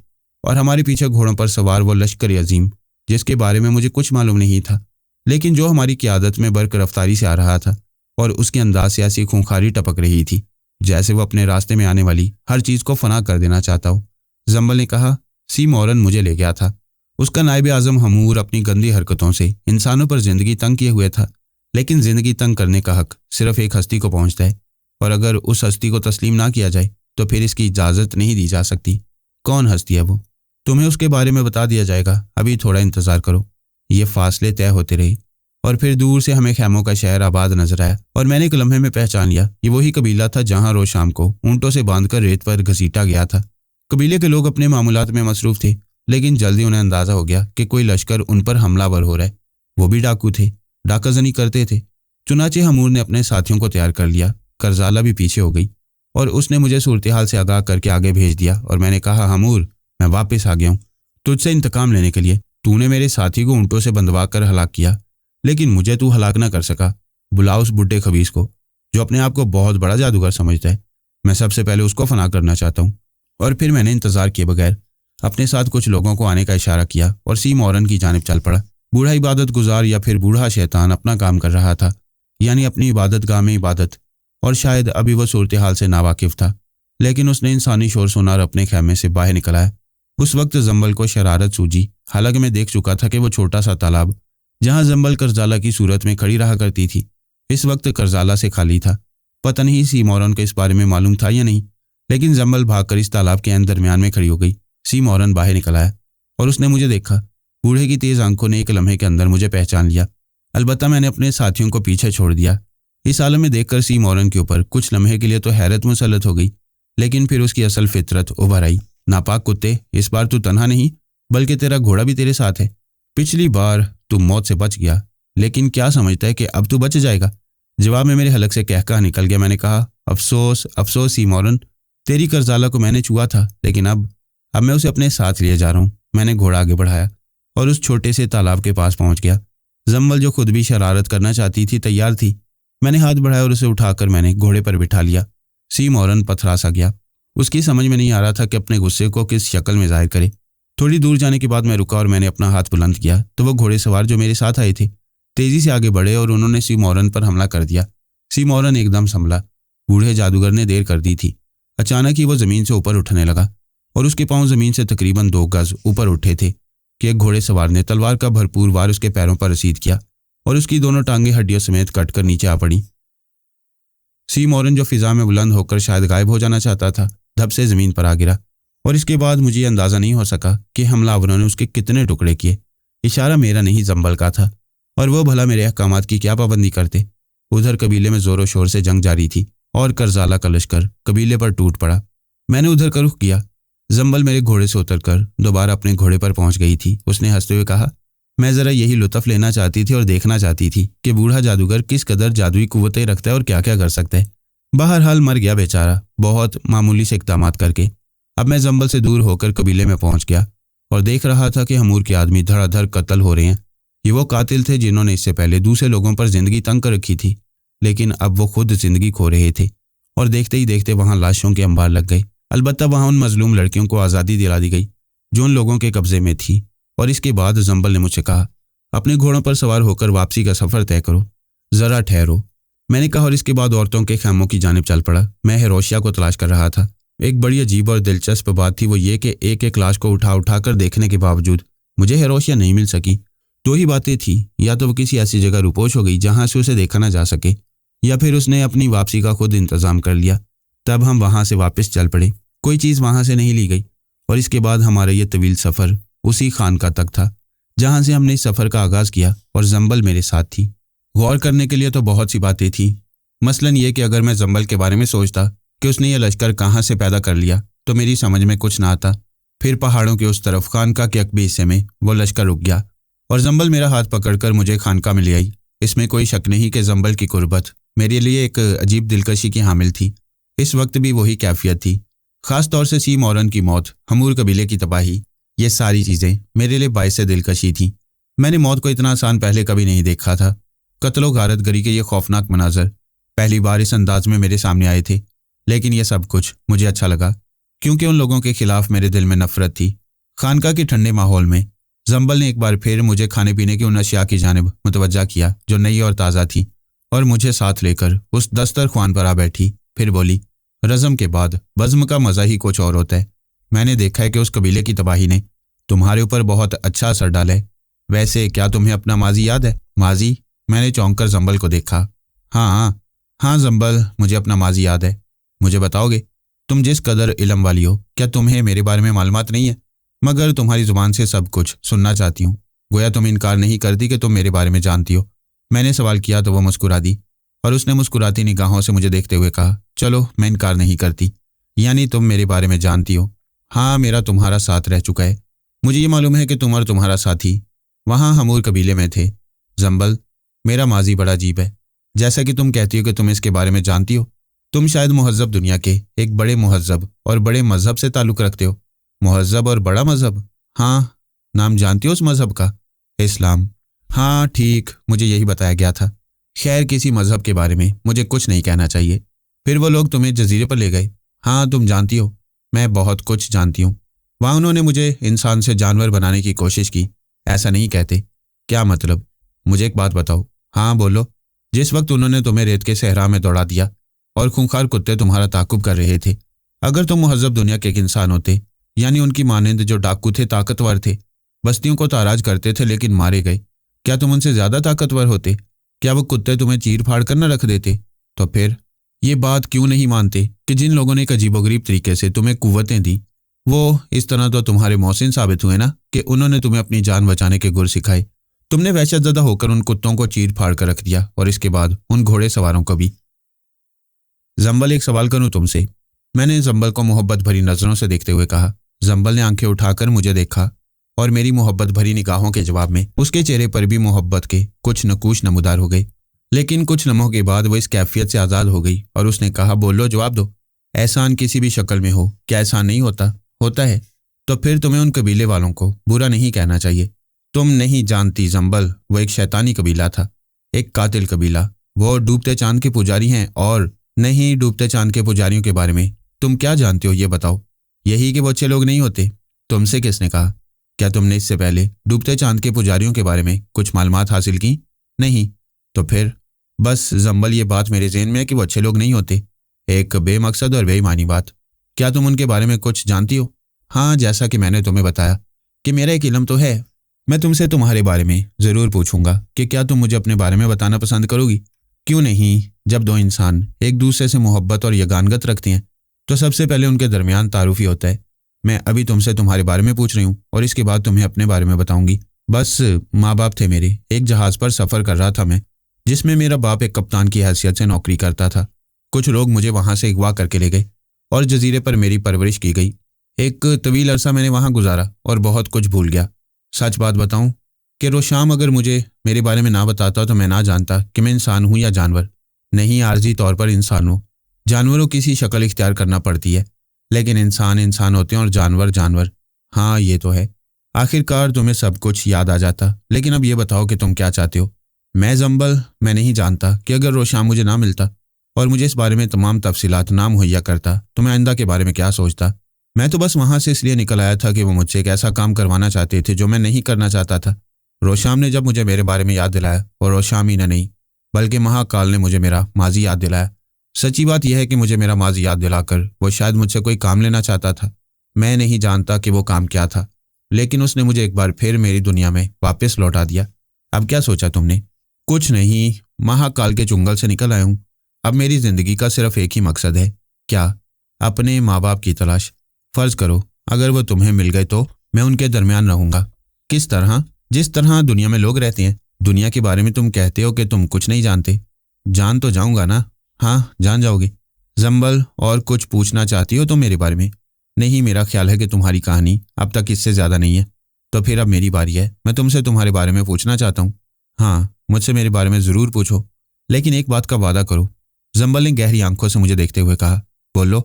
اور ہمارے پیچھے گھوڑوں پر سوار وہ لشکر عظیم جس کے بارے میں مجھے کچھ معلوم نہیں تھا، لیکن جو ہماری قیادت میں برق رفتاری سے آ رہا تھا اور اس کے انداز سے ایسی خونخواری ٹپک رہی تھی جیسے وہ اپنے راستے میں آنے والی ہر چیز کو فنا کر دینا چاہتا ہو۔ زنبل نے کہا، سی مورن مجھے لے گیا تھا۔ اس کا نائب اعظم ہمور اپنی گندی حرکتوں سے انسانوں پر زندگی تنگ کیے ہوئے تھا، لیکن زندگی تنگ کرنے کا حق صرف ایک ہستی کو پہنچتا ہے، اور اگر اس ہستی کو تسلیم نہ کیا جائے تو پھر اس کی اجازت نہیں دی جا سکتی۔ کون ہستی ہے وہ؟ تمہیں اس کے بارے میں بتا دیا جائے گا، ابھی تھوڑا انتظار کرو۔ یہ فاصلے طے ہوتے رہے اور پھر دور سے ہمیں خیموں کا شہر آباد نظر آیا، اور میں نے ایک لمحے میں پہچان لیا یہ وہی قبیلہ تھا جہاں روز شام کو اونٹوں سے باندھ کر ریت پر گھسیٹا گیا تھا۔ قبیلے کے لوگ اپنے معمولات میں مصروف تھے، لیکن جلدی انہیں اندازہ ہو گیا کہ کوئی لشکر ان پر حملہ ور ہو رہا ہے۔ وہ بھی ڈاکو تھے، ڈاکہ زنی کرتے تھے۔ چنانچہ ہمور نے اپنے ساتھیوں کو تیار کر لیا، کرزالہ بھی پیچھے ہو گئی اور اس نے مجھے صورتحال سے آگاہ کر کے آگے بھیج دیا، اور میں نے کہا، ہمور میں واپس آ گیا ہوں تجھ سے انتقام لینے کے لیے۔ تو نے میرے ساتھی کو اونٹوں سے بندھوا کر ہلاک کیا، لیکن مجھے تو ہلاک نہ کر سکا۔ بلا اس بڈھے خبیث کو جو اپنے آپ کو بہت بڑا جادوگر سمجھتا ہے، میں سب سے پہلے اس کو فنا کرنا چاہتا ہوں۔ اور پھر میں نے انتظار کیے بغیر اپنے ساتھ کچھ لوگوں کو آنے کا اشارہ کیا اور سی مورن کی جانب چل پڑا۔ بوڑھا عبادت گزار یا پھر بوڑھا شیطان اپنا کام کر رہا تھا، یعنی اپنی عبادت گاہ میں عبادت، اور شاید ابھی وہ صورتحال سے ناواقف تھا، لیکن اس نے انسانی شور سنا اور اپنے خیمے سے باہر نکل آیا۔ اس وقت زنبل کو شرارت سوجی، حالانکہ میں دیکھ چکا تھا کہ وہ چھوٹا سا تالاب جہاں زنبل کرزالہ کی صورت میں کھڑی رہا کرتی تھی اس وقت کرزالہ سے خالی تھا۔ پتہ نہیں سی مورن کو اس بارے میں معلوم تھا یا نہیں، لیکن زنبل بھاگ کر اس تالاب کے درمیان میں کھڑی ہو گئی۔ سی مورن باہر نکل آیا اور اس نے مجھے دیکھا۔ بوڑھے کی تیز آنکھوں نے ایک لمحے کے اندر مجھے پہچان لیا، البتہ میں نے اپنے ساتھیوں کو پیچھے چھوڑ دیا۔ اس عالم میں دیکھ کر سی مورن کے اوپر کچھ لمحے کے لیے تو حیرت مسلط ہو گئی، لیکن پھر اس کی اصل فطرت ابھر آئی۔ ناپاک کتے، اس بار تو تنہا نہیں بلکہ تیرا گھوڑا بھی تیرے ساتھ ہے۔ پچھلی بار تو موت سے بچ گیا، لیکن کیا سمجھتا ہے کہ اب تو بچ جائے گا؟ جواب میں میرے حلق سے کہکہا نکل گیا۔ میں نے کہا، افسوس افسوس سی مورن، تیری کرزالہ کو میں نے چھوا تھا، لیکن اب میں اسے اپنے ساتھ لیے جا رہا ہوں۔ میں نے گھوڑا آگے بڑھایا اور اس چھوٹے سے تالاب کے پاس پہنچ گیا۔ زنبل جو خود بھی شرارت کرنا چاہتی تھی تیار تھی۔ میں نے ہاتھ بڑھایا اور اسے اٹھا کر میں نے گھوڑے پر بٹھا لیا۔ سی مورن پتھرا سا گیا، اس کی سمجھ میں نہیں آ رہا تھا کہ اپنے غصے کو کس شکل میں ظاہر کرے۔ تھوڑی دور جانے کے بعد میں رکا اور میں نے اپنا ہاتھ بلند کیا تو وہ گھوڑے سوار جو میرے ساتھ آئے تھے تیزی سے آگے بڑھے اور انہوں نے سی مورن پر حملہ کر دیا۔ سی مورن ایک دم سنبھلا۔ بوڑھے جادوگر نے دیر کر دی تھی۔ اچانک ہی وہ زمین سے اوپر اٹھنے لگا اور اس کے پاؤں زمین سے تقریباً 2 گز اوپر اٹھے تھے کہ ایک گھوڑے سوار نے تلوار کا بھرپور وار اس کے پیروں پر رسید کیا اور اس کی دونوں ٹانگیں ہڈیوں سمیت کٹ کر نیچے آ پڑیں۔ سی مورن جو فضا میں بلند ہو کر شاید غائب ہو جانا چاہتا تھا، دھب سے زمین پر آ گرا، اور اس کے بعد مجھے یہ اندازہ نہیں ہو سکا کہ حملہ آوروں نے اس کے کتنے ٹکڑے کیے۔ اشارہ میرا نہیں زنبل کا تھا، اور وہ بھلا میرے احکامات کی کیا پابندی کرتے۔ ادھر قبیلے میں زور و شور سے جنگ جاری تھی اور کرزالہ کا لشکر قبیلے پر ٹوٹ پڑا۔ میں نے ادھر کا رخ کیا۔ زنبل میرے گھوڑے سے اتر کر دوبارہ اپنے گھوڑے پر پہنچ گئی تھی۔ اس نے ہنستے ہوئے کہا، میں ذرا یہی لطف لینا چاہتی تھی اور دیکھنا چاہتی تھی کہ بوڑھا جادوگر کس قدر جادوئی قوتیں رکھتا ہے اور کیا کیا کر سکتا ہے۔ بہرحال مر گیا بیچارہ، بہت معمولی سے اقدامات کر کے۔ اب میں زنبل سے دور ہو کر قبیلے میں پہنچ گیا اور دیکھ رہا تھا کہ ہمور کے آدمی دھڑا دھڑ قتل ہو رہے ہیں۔ یہ وہ قاتل تھے جنہوں نے اس سے پہلے دوسرے لوگوں پر زندگی تنگ کر رکھی تھی، لیکن اب وہ خود زندگی کھو رہے تھے، اور دیکھتے ہی دیکھتے وہاں لاشوں کے انبار لگ گئے۔ البتہ وہاں ان مظلوم لڑکیوں کو آزادی دلا دی گئی جو ان لوگوں کے قبضے میں تھی۔ اور اس کے بعد زنبل نے مجھ سے کہا، اپنے گھوڑوں پر سوار ہو کر واپسی کا سفر طے کرو، ذرا ٹھہرو۔ میں نے کہا اور اس کے بعد عورتوں کے خیموں کی جانب چل پڑا۔ میں ہیروشیا کو تلاش کر رہا تھا۔ ایک بڑی عجیب اور دلچسپ بات تھی وہ یہ کہ ایک ایک لاش کو اٹھا کر دیکھنے کے باوجود مجھے ہیروشیا نہیں مل سکی۔ 2 ہی باتیں تھیں، یا تو وہ کسی ایسی جگہ روپوش ہو گئی جہاں سے اسے دیکھا نہ جا سکے، یا پھر اس نے اپنی واپسی کا خود انتظام کر لیا۔ تب ہم وہاں سے واپس چل پڑے۔ کوئی چیز وہاں سے نہیں لی گئی، اور اس کے بعد ہمارا یہ طویل سفر اسی خانقاہ تک تھا جہاں سے ہم نے اس سفر کا آغاز کیا، اور زنبل میرے ساتھ تھی۔ غور کرنے کے لیے تو بہت سی باتیں تھیں، مثلاً یہ کہ اگر میں زنبل کے بارے میں سوچتا کہ اس نے یہ لشکر کہاں سے پیدا کر لیا تو میری سمجھ میں کچھ نہ آتا۔ پھر پہاڑوں کے اس طرف خانقاہ کے عقبی حصے میں وہ لشکر رک گیا اور زنبل میرا ہاتھ پکڑ کر مجھے خانقاہ میں لے آئی۔ اس میں کوئی شک نہیں کہ زنبل کی قربت میرے لیے ایک عجیب دلکشی کی حامل تھی۔ اس وقت بھی وہی کیفیت تھی، خاص طور سے سی مورن کی موت، ہمور قبیلے کی تباہی، یہ ساری چیزیں میرے لیے باعث دلکشی تھیں۔ میں نے موت کو اتنا آسان پہلے کبھی نہیں دیکھا تھا۔ قتل و غارت گری کے یہ خوفناک مناظر پہلی بار اس انداز میں میرے سامنے آئے تھے، لیکن یہ سب کچھ مجھے اچھا لگا کیونکہ ان لوگوں کے خلاف میرے دل میں نفرت تھی۔ خانقاہ کے ٹھنڈے ماحول میں زنبل نے ایک بار پھر مجھے کھانے پینے کی ان اشیاء کی جانب متوجہ کیا جو نئی اور تازہ تھی، اور مجھے ساتھ لے کر اس دسترخوان پر آ بیٹھی۔ پھر بولی، رزم کے بعد بزم کا مزہ ہی کچھ اور ہوتا ہے۔ میں نے دیکھا ہے کہ اس قبیلے کی تباہی نے تمہارے اوپر بہت اچھا اثر ڈالا ہے۔ ویسے کیا تمہیں اپنا ماضی یاد ہے؟ ماضی؟ میں نے چونک کر زنبل کو دیکھا۔ ہاں زنبل، مجھے اپنا ماضی یاد ہے۔ مجھے بتاؤ گے؟ تم جس قدر علم والی ہو، کیا تمہیں میرے بارے میں معلومات نہیں ہے؟ مگر تمہاری زبان سے سب کچھ سننا چاہتی ہوں۔ گویا تم انکار نہیں کرتی کہ تم میرے بارے میں جانتی ہو۔ میں نے سوال کیا تو وہ مسکرا دی، اور اس نے مسکراتی نگاہوں سے مجھے دیکھتے ہوئے کہا، چلو میں انکار نہیں کرتی، یعنی تم میرے بارے میں جانتی ہو۔ ہاں، میرا تمہارا ساتھ رہ چکا ہے۔ مجھے یہ معلوم ہے کہ تم اور تمہارا ساتھی وہاں ہمور قبیلے میں تھے۔ زنبل، میرا ماضی بڑا عجیب ہے۔ جیسا کہ تم کہتی ہو کہ تم اس کے بارے میں جانتی ہو، تم شاید مہذب دنیا کے ایک بڑے مہذب اور بڑے مذہب سے تعلق رکھتے ہو۔ مہذب اور بڑا مذہب؟ ہاں، نام جانتی ہو اس مذہب کا؟ اسلام۔ ہاں ٹھیک، مجھے یہی بتایا گیا تھا۔ خیر، کسی مذہب کے بارے میں مجھے کچھ نہیں کہنا چاہیے۔ پھر وہ لوگ تمہیں جزیرے پر لے گئے؟ ہاں، تم جانتی ہو، میں بہت کچھ جانتی ہوں۔ وہاں انہوں نے مجھے انسان سے جانور بنانے کی کوشش کی۔ ایسا نہیں کہتے؟ کیا مطلب؟ مجھے ایک بات بتاؤ۔ ہاں بولو۔ جس وقت انہوں نے تمہیں ریت کے صحرا میں دوڑا دیا اور خونخوار کتے تمہارا تعاقب کر رہے تھے، اگر تم مہذب دنیا کے ایک انسان ہوتے، یعنی ان کی مانند جو ڈاکو تھے، طاقتور تھے، بستیوں کو تاراج کرتے تھے لیکن مارے گئے، کیا تم ان سے زیادہ طاقتور ہوتے؟ کیا وہ کتے تمہیں چیر پھاڑ کر نہ رکھ دیتے؟ تو پھر یہ بات کیوں نہیں مانتے کہ جن لوگوں نے ایک عجیب و غریب طریقے سے تمہیں قوتیں دیں، وہ اس طرح تو تمہارے محسن ثابت ہوئے نا کہ انہوں نے تمہیں اپنی جان بچانے کے گر سکھائے۔ تم نے وحشت زدہ ہو کر ان کتوں کو چیر پھاڑ کر رکھ دیا، اور اس کے بعد ان گھوڑے سواروں کو بھی۔ زنبل، ایک سوال کروں تم سے؟ میں نے زنبل کو محبت بھری نظروں سے دیکھتے ہوئے کہا۔ زنبل نے آنکھیں اٹھا کر مجھے دیکھا، اور میری محبت بھری نگاہوں کے جواب میں اس کے چہرے پر بھی محبت کے کچھ نقوش نمودار ہو گئے۔ لیکن کچھ لمحوں کے بعد وہ اس کیفیت سے آزاد ہو گئی، اور اس نے کہا، بولو، جواب دو۔ احسان کسی بھی شکل میں ہو، کیا احسان نہیں ہوتا؟ ہوتا ہے۔ تو پھر تمہیں ان قبیلے والوں کو برا نہیں کہنا چاہیے۔ تم نہیں جانتی زنبل، وہ ایک شیطانی قبیلہ تھا، ایک قاتل قبیلہ۔ وہ ڈوبتے چاند کے پجاری ہیں، اور نہیں، ڈوبتے چاند کے پجاریوں کے بارے میں تم کیا جانتے ہو، یہ بتاؤ؟ یہی کہ وہ اچھے لوگ نہیں ہوتے۔ تم سے کس نے کہا؟ کیا تم نے اس سے پہلے ڈوبتے چاند کے پجاریوں کے بارے میں کچھ معلومات حاصل کی؟ نہیں۔ تو پھر بس زنبل، یہ بات میرے ذہن میں ہے کہ وہ اچھے لوگ نہیں ہوتے۔ ایک بے مقصد اور بے ایمانی بات۔ کیا تم ان کے بارے میں کچھ جانتی ہو؟ ہاں، جیسا کہ میں نے تمہیں بتایا کہ میرا ایک علم تو ہے۔ میں تم سے تمہارے بارے میں ضرور پوچھوں گا کہ کیا تم مجھے اپنے بارے میں بتانا پسند کرو گی؟ کیوں نہیں؟ جب دو انسان ایک دوسرے سے محبت اور یگانگت رکھتے ہیں تو سب سے پہلے ان کے درمیان تعارف ہی ہوتا ہے۔ میں ابھی تم سے تمہارے بارے میں پوچھ رہی ہوں، اور اس کے بعد تمہیں اپنے بارے میں بتاؤں گی۔ بس ماں باپ تھے میرے، ایک جہاز پر سفر کر رہا تھا میں، جس میں میرا باپ ایک کپتان کی حیثیت سے نوکری کرتا تھا۔ کچھ لوگ مجھے وہاں سے اغوا کر کے لے گئے، اور جزیرے پر میری پرورش کی گئی۔ ایک طویل عرصہ میں نے وہاں گزارا اور بہت کچھ بھول گیا۔ سچ بات بتاؤں کہ روشام اگر مجھے میرے بارے میں نہ بتاتا تو میں نہ جانتا کہ میں انسان ہوں یا جانور۔ نہیں، عارضی طور پر انسان ہوں۔ جانوروں کی سی شکل اختیار کرنا پڑتی ہے، لیکن انسان ہوتے ہیں اور جانور۔ ہاں، یہ تو ہے۔ آخر کار تمہیں سب کچھ یاد آ جاتا۔ لیکن اب یہ بتاؤ کہ تم کیا چاہتے ہو؟ میں زنبل، میں نہیں جانتا کہ اگر روشام مجھے نہ ملتا اور مجھے اس بارے میں تمام تفصیلات نہ مہیا کرتا تو میں آئندہ کے بارے میں کیا سوچتا؟ میں تو بس وہاں سے اس لیے نکل آیا تھا کہ وہ مجھ سے ایک ایسا کام کروانا چاہتے تھے جو میں نہیں کرنا چاہتا تھا۔ روشام نے جب مجھے میرے بارے میں یاد دلایا، اور روشام ہی نے نہیں بلکہ مہاکال نے مجھے میرا ماضی یاد دلایا۔ سچی بات یہ ہے کہ مجھے میرا ماضی یاد دلا کر وہ شاید مجھ سے کوئی کام لینا چاہتا تھا۔ میں نہیں جانتا کہ وہ کام کیا تھا، لیکن اس نے مجھے ایک بار پھر میری دنیا میں واپس لوٹا دیا۔ اب کیا سوچا تم نے؟ کچھ نہیں، مہاکال کے چنگل سے نکل آیا ہوں۔ اب میری زندگی کا صرف ایک ہی مقصد ہے۔ کیا؟ اپنے ماں باپ کی تلاش۔ فرض کرو اگر وہ تمہیں مل گئے تو میں ان کے درمیان رہوں گا۔ کس طرح؟ جس طرح دنیا میں لوگ رہتے ہیں۔ دنیا کے بارے میں تم کہتے ہو کہ تم کچھ نہیں جانتے۔ جان تو جاؤں گا نا؟ ہاں، جان جاؤ گے۔ زنبل، اور کچھ پوچھنا چاہتی ہو تم میرے بارے میں؟ نہیں، میرا خیال ہے کہ تمہاری کہانی اب تک اس سے زیادہ نہیں ہے۔ تو پھر اب میری باری ہے، میں تم سے تمہارے بارے میں پوچھنا چاہتا ہوں۔ ہاں، مجھ سے میرے بارے میں ضرور پوچھو، لیکن ایک بات کا وعدہ کرو۔ زنبل نے گہری آنکھوں سے مجھے دیکھتے ہوئے کہا۔ بولو،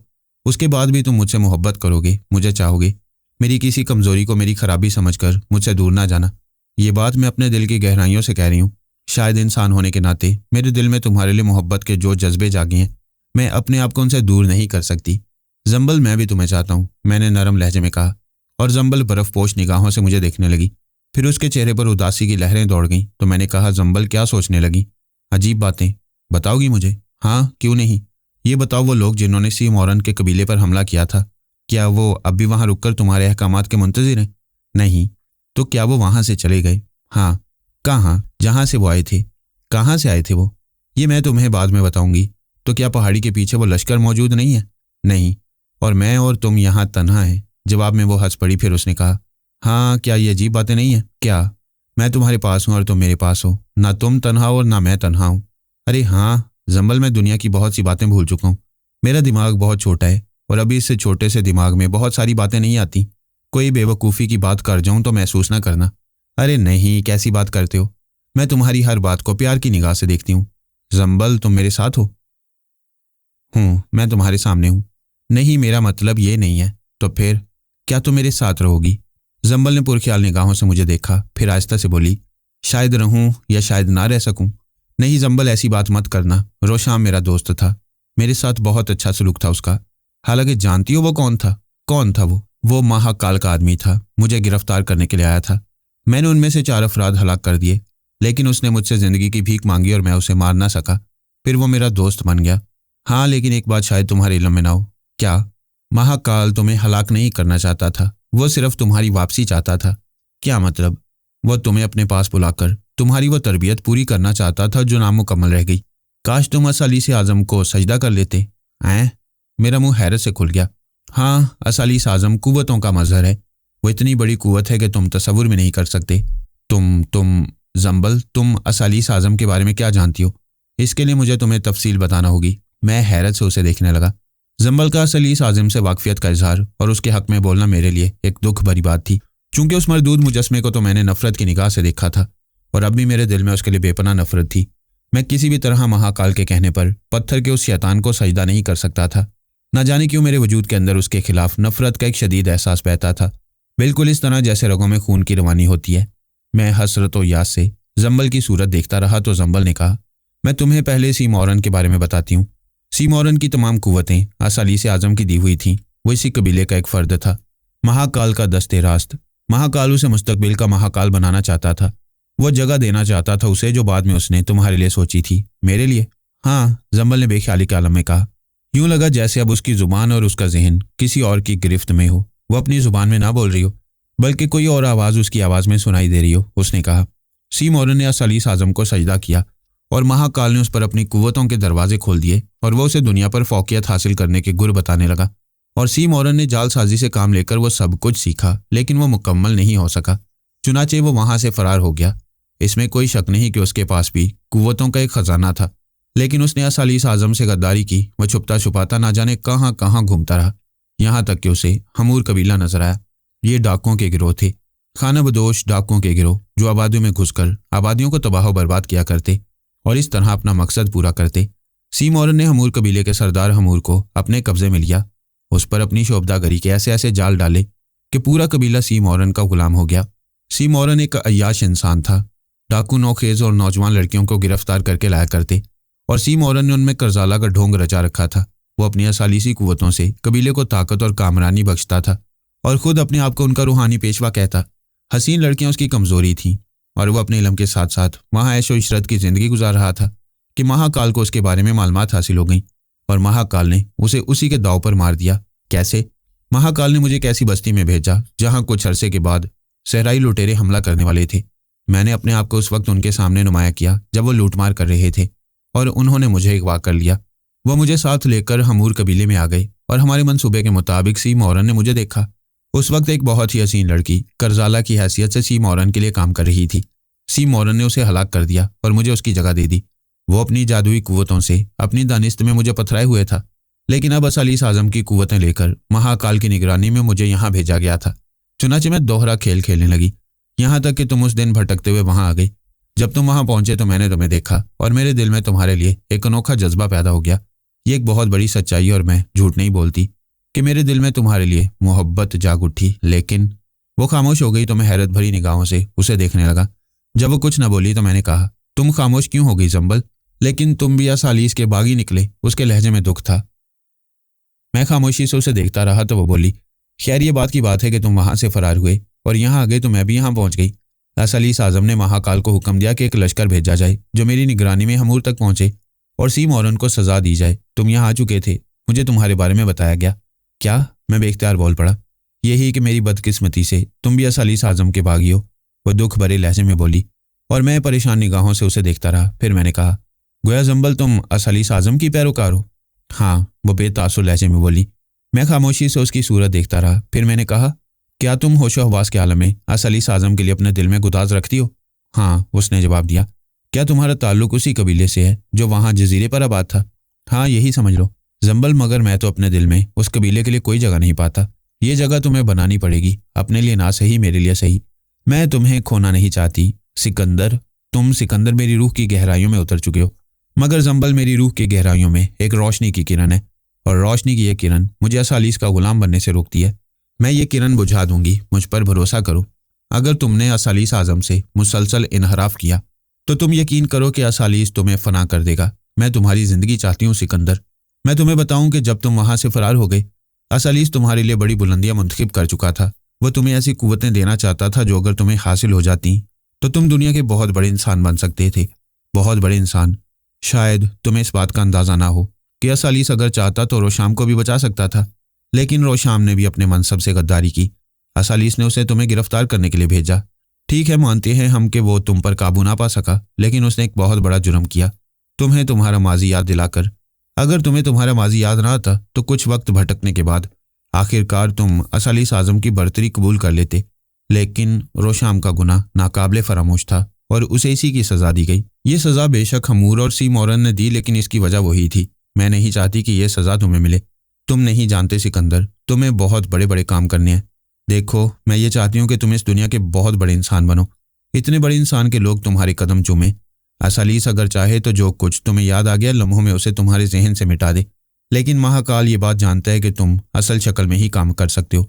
اس کے بعد بھی تم مجھ سے محبت کرو گے، مجھے چاہو گے؟ मेरी किसी कमज़ोरी को मेरी खराबी समझकर मुझसे दूर ना जाना। ये बात मैं अपने दिल की गहराइयों से कह रही हूँ। शायद इंसान होने के नाते मेरे दिल में तुम्हारे लिए मोहब्बत के जो जज्बे जागे हैं, मैं अपने आप को उनसे दूर नहीं कर सकती। जंबल, मैं भी तुम्हें चाहता हूँ, मैंने नरम लहजे में कहा, और जंबल बर्फपोश निगाहों से मुझे देखने लगी। फिर उसके चेहरे पर उदासी की लहरें दौड़ गईं तो मैंने कहा, जंबल क्या सोचने लगी? अजीब बातें बताओगी मुझे? हाँ, क्यों नहीं। ये बताओ, वो लोग जिन्होंने सी मॉरन के कबीले पर हमला किया था, क्या वो अब भी वहां रुककर तुम्हारे अहकामात के मुंतजिर हैं? नहीं। तो क्या वो वहां से चले गए? हाँ। कहाँ? जहां से वो आए थे। कहाँ से आए थे वो? ये मैं तुम्हें बाद में बताऊंगी। तो क्या पहाड़ी के पीछे वो लश्कर मौजूद नहीं है? नहीं। और मैं और तुम यहाँ तन्हा हैं। जवाब में वो हंस पड़ी। फिर उसने कहा, हाँ, क्या ये अजीब बातें नहीं है? क्या? मैं तुम्हारे पास हूँ और तुम मेरे पास हो, ना तुम तन्हा हो और ना मैं तन्हा हूँ। अरे हाँ जंबल, मैं दुनिया की बहुत सी बातें भूल चुका हूँ। मेरा दिमाग बहुत छोटा है और अभी इससे छोटे से दिमाग में बहुत सारी बातें नहीं आती। कोई बेवकूफ़ी की बात कर जाऊं तो महसूस ना करना। अरे नहीं, कैसी बात करते हो? मैं तुम्हारी हर बात को प्यार की निगाह से देखती हूँ। जंबल, तुम मेरे साथ हो? हूँ, मैं तुम्हारे सामने हूँ। नहीं, मेरा मतलब ये नहीं है। तो फिर क्या तुम मेरे साथ रहोगी? जंबल ने पुरख्याल निगाहों से मुझे देखा, फिर आहिस्ता से बोली, शायद रहूं या शायद ना रह सकूं। नहीं जंबल, ऐसी बात मत करना। रोशाम मेरा दोस्त था, मेरे साथ बहुत अच्छा सलूक था उसका। हालांकि जानती हो वो कौन था? कौन था वो? वो महाकाल का आदमी था, मुझे गिरफ्तार करने के लिए आया था। मैंने उनमें से 4 अफराद हलाक कर दिए, लेकिन उसने मुझसे जिंदगी की भीख मांगी और मैं उसे मार ना सका। फिर वो मेरा दोस्त बन गया। हाँ, लेकिन एक बात शायद तुम्हारे इल्म में ना हो। क्या? महाकाल तुम्हें हलाक नहीं करना चाहता था, वो सिर्फ तुम्हारी वापसी चाहता था। क्या मतलब? वो तुम्हें अपने पास बुलाकर तुम्हारी वो तरबियत पूरी करना चाहता था जो नामुकम्मल रह गई। काश तुम असालीस आज़म को सजदा कर लेते। ऐं? मेरा मुंह हैरत से खुल गया। हाँ, असालीस आज़म कुव्वतों का मज़हर है। वो इतनी बड़ी कुव्वत है कि तुम तसव्वुर में नहीं कर सकते। तुम जंबल, तुम असालीस आज़म के बारे में क्या जानती हो? इसके लिए मुझे तुम्हें तफसील बताना होगी। मैं हैरत से उसे देखने लगा। जंबल का असालीस आज़म से वाकफियत का इजहार और उसके हक में बोलना मेरे लिए एक दुख भरी बात थी। चूंकि उस मरदूद मुजस्मे को तो मैंने नफरत की निगाह से देखा था और अब भी मेरे दिल में उसके लिए बेपनाह नफरत थी। मैं किसी भी तरह महाकाल के कहने पर पत्थर के उस शैतान को सजदा नहीं कर सकता था। न जाने क्यों मेरे वजूद के अंदर उसके खिलाफ नफरत का एक शदीद एहसास बहता था, बिल्कुल इस तरह जैसे रगों में खून की रवानी होती है। मैं हसरत व यास से जंबल की सूरत देखता रहा तो जंबल ने कहा, मैं तुम्हें पहले सी मॉरन के बारे में बताती हूँ। सी मॉरन की तमाम कुव्वतें असालीस आज़म की दी हुई थीं। वो इसी कबीले का एक फ़र्द था, महाकाल का दस्ते रास्त। महाकाल उसे मुस्तकबिल का महाकाल बनाना चाहता था। वो जगह देना चाहता था उसे जो बाद में उसने तुम्हारे लिए सोची थी। मेरे लिए? हाँ, जंबल ने बेख्याली के आलम में कहा। यूं लगा जैसे अब उसकी ज़ुबान और उसका जहन किसी और की गिरफ्त में हो। वो अपनी ज़ुबान में ना बोल रही हो, बल्कि कोई और आवाज़ उसकी आवाज़ में सुनाई दे रही हो। उसने कहा, सी मॉरन ने असालीस आज़म को सजदा किया और महाकाल ने उस पर अपनी कुव्वतों के दरवाजे खोल दिए और वो उसे दुनिया पर फौकियत हासिल करने के गुर बताने लगा। और सी मॉरन ने जालसाजी से काम लेकर वो सब कुछ सीखा, लेकिन वो मुकम्मल नहीं हो सका। चुनाचे वो वहां से फरार हो गया। इसमें कोई शक नहीं कि उसके पास भी कुव्वतों का एक खजाना था, लेकिन उसने असालीस आज़म से गद्दारी की। वह छुपता छुपाता ना जाने कहाँ कहाँ घूमता रहा, यहाँ तक कि उसे हमूर कबीला नजर आया। ये डाकुओं के गिरोह थे, खाना बदोश डाकुओं के गिरोह, जो आबादियों में घुसकर आबादियों को तबाह बर्बाद किया करते और इस तरह अपना मकसद पूरा करते। सी मॉरन ने हमूर कबीले के सरदार हमूर को अपने कब्जे में लिया। उस पर अपनी शोभदागरी के ऐसे ऐसे जाल डाले कि पूरा कबीला सी मॉरन का गुलाम हो गया। सी मॉरन एक अय्याश इंसान था। डाकू नौखेज और नौजवान लड़कियों को गिरफ्तार करके लाया करते और सी मॉरन ने उनमें करजाला का ढोंग रचा रखा था। वो अपनी असालीसी कुव्वतों से कबीले को ताकत और कामरानी बख्शता था और खुद अपने आप को उनका रूहानी पेशवा कहता। हसीन लड़कियां उसकी कमजोरी थीं और वो अपने इल्म के साथ साथ वहाँ ऐशो इशरत की जिंदगी गुजार रहा था कि महाकाल को उसके बारे में मालूमात हासिल हो गई और महाकाल ने उसे उसी के दाव पर मार दिया। कैसे? महाकाल ने मुझे एक ऐसी बस्ती में भेजा जहाँ कुछ अरसे के बाद सहराई लुटेरे हमला करने वाले थे। मैंने अपने आप को उस वक्त उनके सामने नुमाया किया जब वो लूटमार कर रहे थे और उन्होंने मुझे अगवा कर लिया। वो मुझे साथ लेकर हमूर कबीले में आ गए और हमारे मंसूबे के मुताबिक सी मॉरन ने मुझे देखा। उस वक्त एक बहुत ही हसीन लड़की करजाला की हैसियत से सी मॉरन के लिए काम कर रही थी। सी मॉरन ने उसे हलाक कर दिया और मुझे उसकी जगह दे दी। वो अपनी जादुई कुव्वतों से अपनी दानिस्त में मुझे पथराए हुए था, लेकिन अब असालीस आज़म की कुव्वतें लेकर महाकाल की निगरानी में मुझे यहाँ भेजा गया था। चुनाचे मैं दोहरा खेल खेलने लगी, यहाँ तक कि तुम उस दिन भटकते हुए वहाँ आ गई। जब तुम वहाँ पहुंचे तो मैंने तुम्हें देखा और मेरे दिल में तुम्हारे लिए एक अनोखा जज्बा पैदा हो गया। ये एक बहुत बड़ी सच्चाई और मैं झूठ नहीं बोलती। کہ میرے دل میں تمہارے لیے محبت جاگ اٹھی، لیکن وہ خاموش ہو گئی تو میں حیرت بھری نگاہوں سے اسے دیکھنے لگا۔ جب وہ کچھ نہ بولی تو میں نے کہا، تم خاموش کیوں ہو گئی زنبل؟ لیکن تم بھی اسالیس کے باغی نکلے، اس کے لہجے میں دکھ تھا۔ میں خاموشی سے اسے دیکھتا رہا تو وہ بولی، خیر یہ بات کی بات ہے کہ تم وہاں سے فرار ہوئے اور یہاں آ گئے تو میں بھی یہاں پہنچ گئی۔ اسالیس اعظم نے مہاکال کو حکم دیا کہ ایک لشکر بھیجا جائے جو میری نگرانی میں ہمور تک پہنچے اور سی مورن کو سزا دی جائے۔ تم یہاں آ چکے تھے، مجھے تمہارے بارے میں بتایا گیا۔ کیا؟ میں بے اختیار بول پڑا۔ یہی کہ میری بدقسمتی سے تم بھی اسالیس اعظم کے باغی ہو، وہ دکھ بھرے لہجے میں بولی، اور میں پریشان نگاہوں سے اسے دیکھتا رہا۔ پھر میں نے کہا، گویا زنبل تم اسالیس اعظم کی پیروکار ہو؟ ہاں، وہ بے تاثر لہجے میں بولی۔ میں خاموشی سے اس کی صورت دیکھتا رہا۔ پھر میں نے کہا، کیا تم ہوش و حواس کے عالم میں اسالیس اعظم کے لیے اپنے دل میں گداز رکھتی ہو؟ ہاں، اس نے جواب دیا۔ کیا تمہارا تعلق اسی قبیلے سے ہے جو وہاں جزیرے پر آباد تھا؟ ہاں، یہی سمجھ لو زنبل، مگر میں تو اپنے دل میں اس قبیلے کے لیے کوئی جگہ نہیں پاتا۔ یہ جگہ تمہیں بنانی پڑے گی، اپنے لیے نہ صحیح میرے لیے صحیح۔ میں تمہیں کھونا نہیں چاہتی سکندر، تم سکندر میری روح کی گہرائیوں میں اتر چکے ہو، مگر زنبل میری روح کی گہرائیوں میں ایک روشنی کی کرن ہے، اور روشنی کی یہ کرن مجھے اسالیس کا غلام بننے سے روکتی ہے۔ میں یہ کرن بجھا دوں گی، مجھ پر بھروسہ کرو۔ اگر تم نے اسالیس اعظم سے مسلسل انحراف کیا تو تم یقین کرو کہ اسالیس تمہیں فنا کر دے گا۔ میں تمہاری زندگی چاہتی ہوں سکندر۔ میں تمہیں بتاؤں کہ جب تم وہاں سے فرار ہو گئے، اسالیس تمہارے لیے بڑی بلندیاں منتخب کر چکا تھا۔ وہ تمہیں ایسی قوتیں دینا چاہتا تھا جو اگر تمہیں حاصل ہو جاتی تو تم دنیا کے بہت بڑے انسان بن سکتے تھے، بہت بڑے انسان۔ شاید تمہیں اس بات کا اندازہ نہ ہو کہ اسالیس اگر چاہتا تو روشام کو بھی بچا سکتا تھا، لیکن روشام نے بھی اپنے منصب سے غداری کی۔ اسالیس نے اسے تمہیں گرفتار کرنے کے لیے بھیجا۔ ٹھیک ہے، مانتے ہیں ہم کہ وہ تم پر قابو نہ پا سکا، لیکن اس نے ایک بہت بڑا جرم کیا، تمہیں تمہارا ماضی یاد دلا کر۔ اگر تمہیں تمہارا ماضی یاد نہ آتا تو کچھ وقت بھٹکنے کے بعد آخر کار تم اسالیس اعظم کی برتری قبول کر لیتے، لیکن روشام کا گناہ ناقابل فراموش تھا اور اسے اسی کی سزا دی گئی۔ یہ سزا بے شک ہمور اور سی مورن نے دی، لیکن اس کی وجہ وہی تھی۔ میں نہیں چاہتی کہ یہ سزا تمہیں ملے۔ تم نہیں جانتے سکندر، تمہیں بہت بڑے بڑے کام کرنے ہیں۔ دیکھو، میں یہ چاہتی ہوں کہ تم اس دنیا کے بہت بڑے انسان بنو، اتنے بڑے انسان کے لوگ تمہارے قدم چومیں۔ اسالیس اگر چاہے تو جو کچھ تمہیں یاد آ گیا لمحوں میں اسے تمہارے ذہن سے مٹا دے، لیکن مہاکال یہ بات جانتا ہے کہ تم اصل شکل میں ہی کام کر سکتے ہو،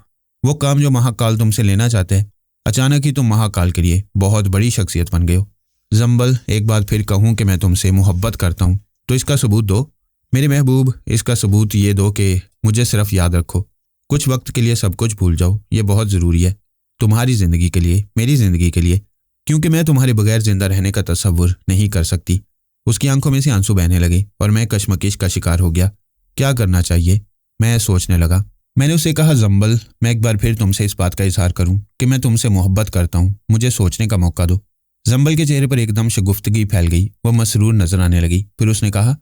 وہ کام جو مہاکال تم سے لینا چاہتا ہے۔ اچانک ہی تم مہاکال کے لیے بہت بڑی شخصیت بن گئے ہو۔ زنبل، ایک بات پھر کہوں کہ میں تم سے محبت کرتا ہوں تو اس کا ثبوت دو میرے محبوب۔ اس کا ثبوت یہ دو کہ مجھے صرف یاد رکھو، کچھ وقت کے لیے سب کچھ بھول جاؤ۔ یہ بہت ضروری ہے تمہاری زندگی کے لیے، میری زندگی کے لیے، کیونکہ میں تمہارے بغیر زندہ رہنے کا تصور نہیں کر سکتی۔ اس کی آنکھوں میں سے آنسو بہنے لگے اور میں کشمکش کا شکار ہو گیا۔ کیا کرنا چاہیے؟ میں سوچنے لگا۔ میں نے اسے کہا، زنبل، میں ایک بار پھر تم سے اس بات کا اظہار کروں کہ میں تم سے محبت کرتا ہوں، مجھے سوچنے کا موقع دو۔ زنبل کے چہرے پر ایک دم شگفتگی پھیل گئی، وہ مسرور نظر آنے لگی۔ پھر اس نے کہا،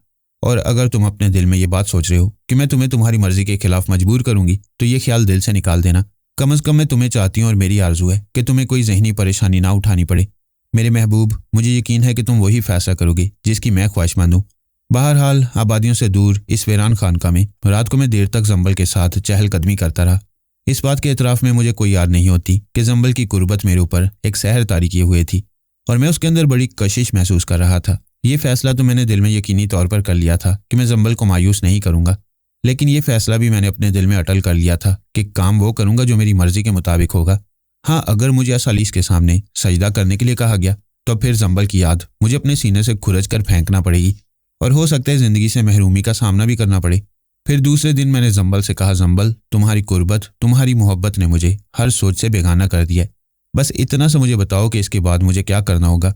اور اگر تم اپنے دل میں یہ بات سوچ رہے ہو کہ میں تمہیں تمہاری مرضی کے خلاف مجبور کروں گی تو یہ خیال دل سے نکال دینا۔ کم از کم میں تمہیں چاہتی ہوں اور میری آرزو ہے کہ تمہیں کوئی ذہنی پریشانی نہ اٹھانی پڑے۔ میرے محبوب، مجھے یقین ہے کہ تم وہی فیصلہ کرو گے جس کی میں خواہش مند ہوں۔ بہرحال آبادیوں سے دور اس ویران خانقاہ میں رات کو میں دیر تک زنبل کے ساتھ چہل قدمی کرتا رہا۔ اس بات کے اعتراف میں مجھے کوئی یاد نہیں ہوتی کہ زنبل کی قربت میرے اوپر ایک سحر طاری کیے ہوئے تھی اور میں اس کے اندر بڑی کشش محسوس کر رہا تھا۔ یہ فیصلہ تو میں نے دل میں یقینی طور پر کر لیا تھا کہ میں زنبل کو مایوس نہیں کروں گا، لیکن یہ فیصلہ بھی میں نے اپنے دل میں اٹل کر لیا تھا کہ کام وہ کروں گا جو میری مرضی کے مطابق ہوگا۔ ہاں، اگر مجھے اسالیس کے سامنے سجدہ کرنے کے لیے کہا گیا تو پھر زنبل کی یاد مجھے اپنے سینے سے کھرچ کر پھینکنا پڑے گی اور ہو سکتا ہے زندگی سے محرومی کا سامنا بھی کرنا پڑے۔ پھر دوسرے دن میں نے زنبل سے کہا، زنبل، تمہاری قربت، تمہاری محبت نے مجھے ہر سوچ سے بیگانہ کر دیا ہے۔ بس اتنا سا مجھے بتاؤ کہ اس کے بعد مجھے کیا کرنا ہوگا؟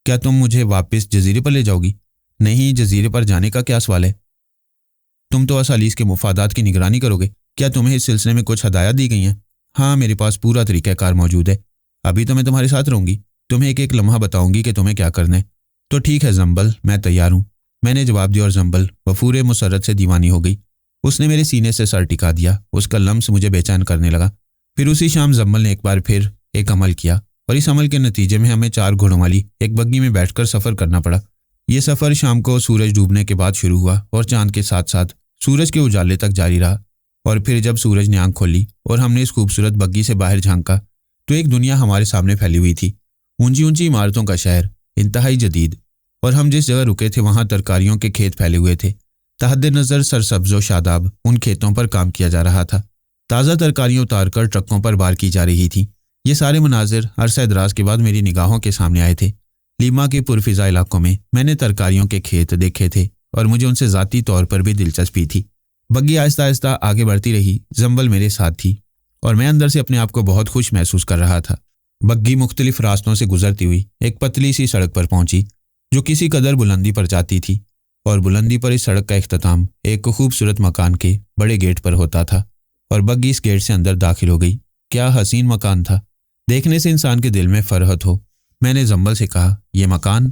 کیا تم مجھے واپس جزیرے پر لے جاؤ گی؟ نہیں، جزیرے پر جانے کا کیا سوال ہے؟ تم تو اسالیس کے مفادات کی نگرانی کرو گے۔ کیا تمہیں اس سلسلے میں کچھ ہدایات دی گئی ہیں؟ ہاں، میرے پاس پورا طریقہ کار موجود ہے۔ ابھی تو میں تمہارے ساتھ رہوں گی، تمہیں ایک ایک لمحہ بتاؤں گی کہ تمہیں کیا کرنا ہے۔ تو ٹھیک ہے زنبل، میں تیار ہوں، میں نے جواب دیا اور زنبل وفور مسرت سے دیوانی ہو گئی۔ اس نے میرے سینے سے سر ٹکا دیا، اس کا لمس مجھے بے چین کرنے لگا۔ پھر اسی شام زنبل نے ایک بار پھر ایک عمل کیا اور اس عمل کے نتیجے میں ہمیں 4 گھوڑوں والی ایک بگی میں بیٹھ کر سفر کرنا پڑا۔ یہ سفر شام کو سورج ڈوبنے کے بعد شروع ہوا اور چاند کے ساتھ ساتھ سورج کے اجالے تک جاری رہا، اور پھر جب سورج نے آنکھ کھولی اور ہم نے اس خوبصورت بگی سے باہر جھانکا تو ایک دنیا ہمارے سامنے پھیلی ہوئی تھی، اونچی اونچی عمارتوں کا شہر، انتہائی جدید، اور ہم جس جگہ رکے تھے وہاں ترکاریوں کے کھیت پھیلے ہوئے تھے تحت نظر سرسبز و شاداب ان کھیتوں پر کام کیا جا رہا تھا۔ تازہ ترکاریاں اتار کر ٹرکوں پر بار کی جا رہی تھی۔ یہ سارے مناظر عرصہ دراز کے بعد میری نگاہوں کے سامنے آئے تھے۔ لیما کے پرفضا علاقوں میں نے ترکاریوں کے کھیت دیکھے تھے اور مجھے ان سے ذاتی طور پر بھی دلچسپی تھی۔ بگی آہستہ آہستہ آگے بڑھتی رہی۔ زنبل میرے ساتھ تھی اور میں اندر سے اپنے آپ کو بہت خوش محسوس کر رہا تھا۔ بگی مختلف راستوں سے گزرتی ہوئی ایک پتلی سی سڑک پر پہنچی جو کسی قدر بلندی پر جاتی تھی، اور بلندی پر اس سڑک کا اختتام ایک خوبصورت مکان کے بڑے گیٹ پر ہوتا تھا، اور بگی اس گیٹ سے اندر داخل ہو گئی۔ کیا حسین مکان تھا، دیکھنے سے انسان کے دل میں فرحت ہو۔ میں نے زنبل سے کہا، یہ مکان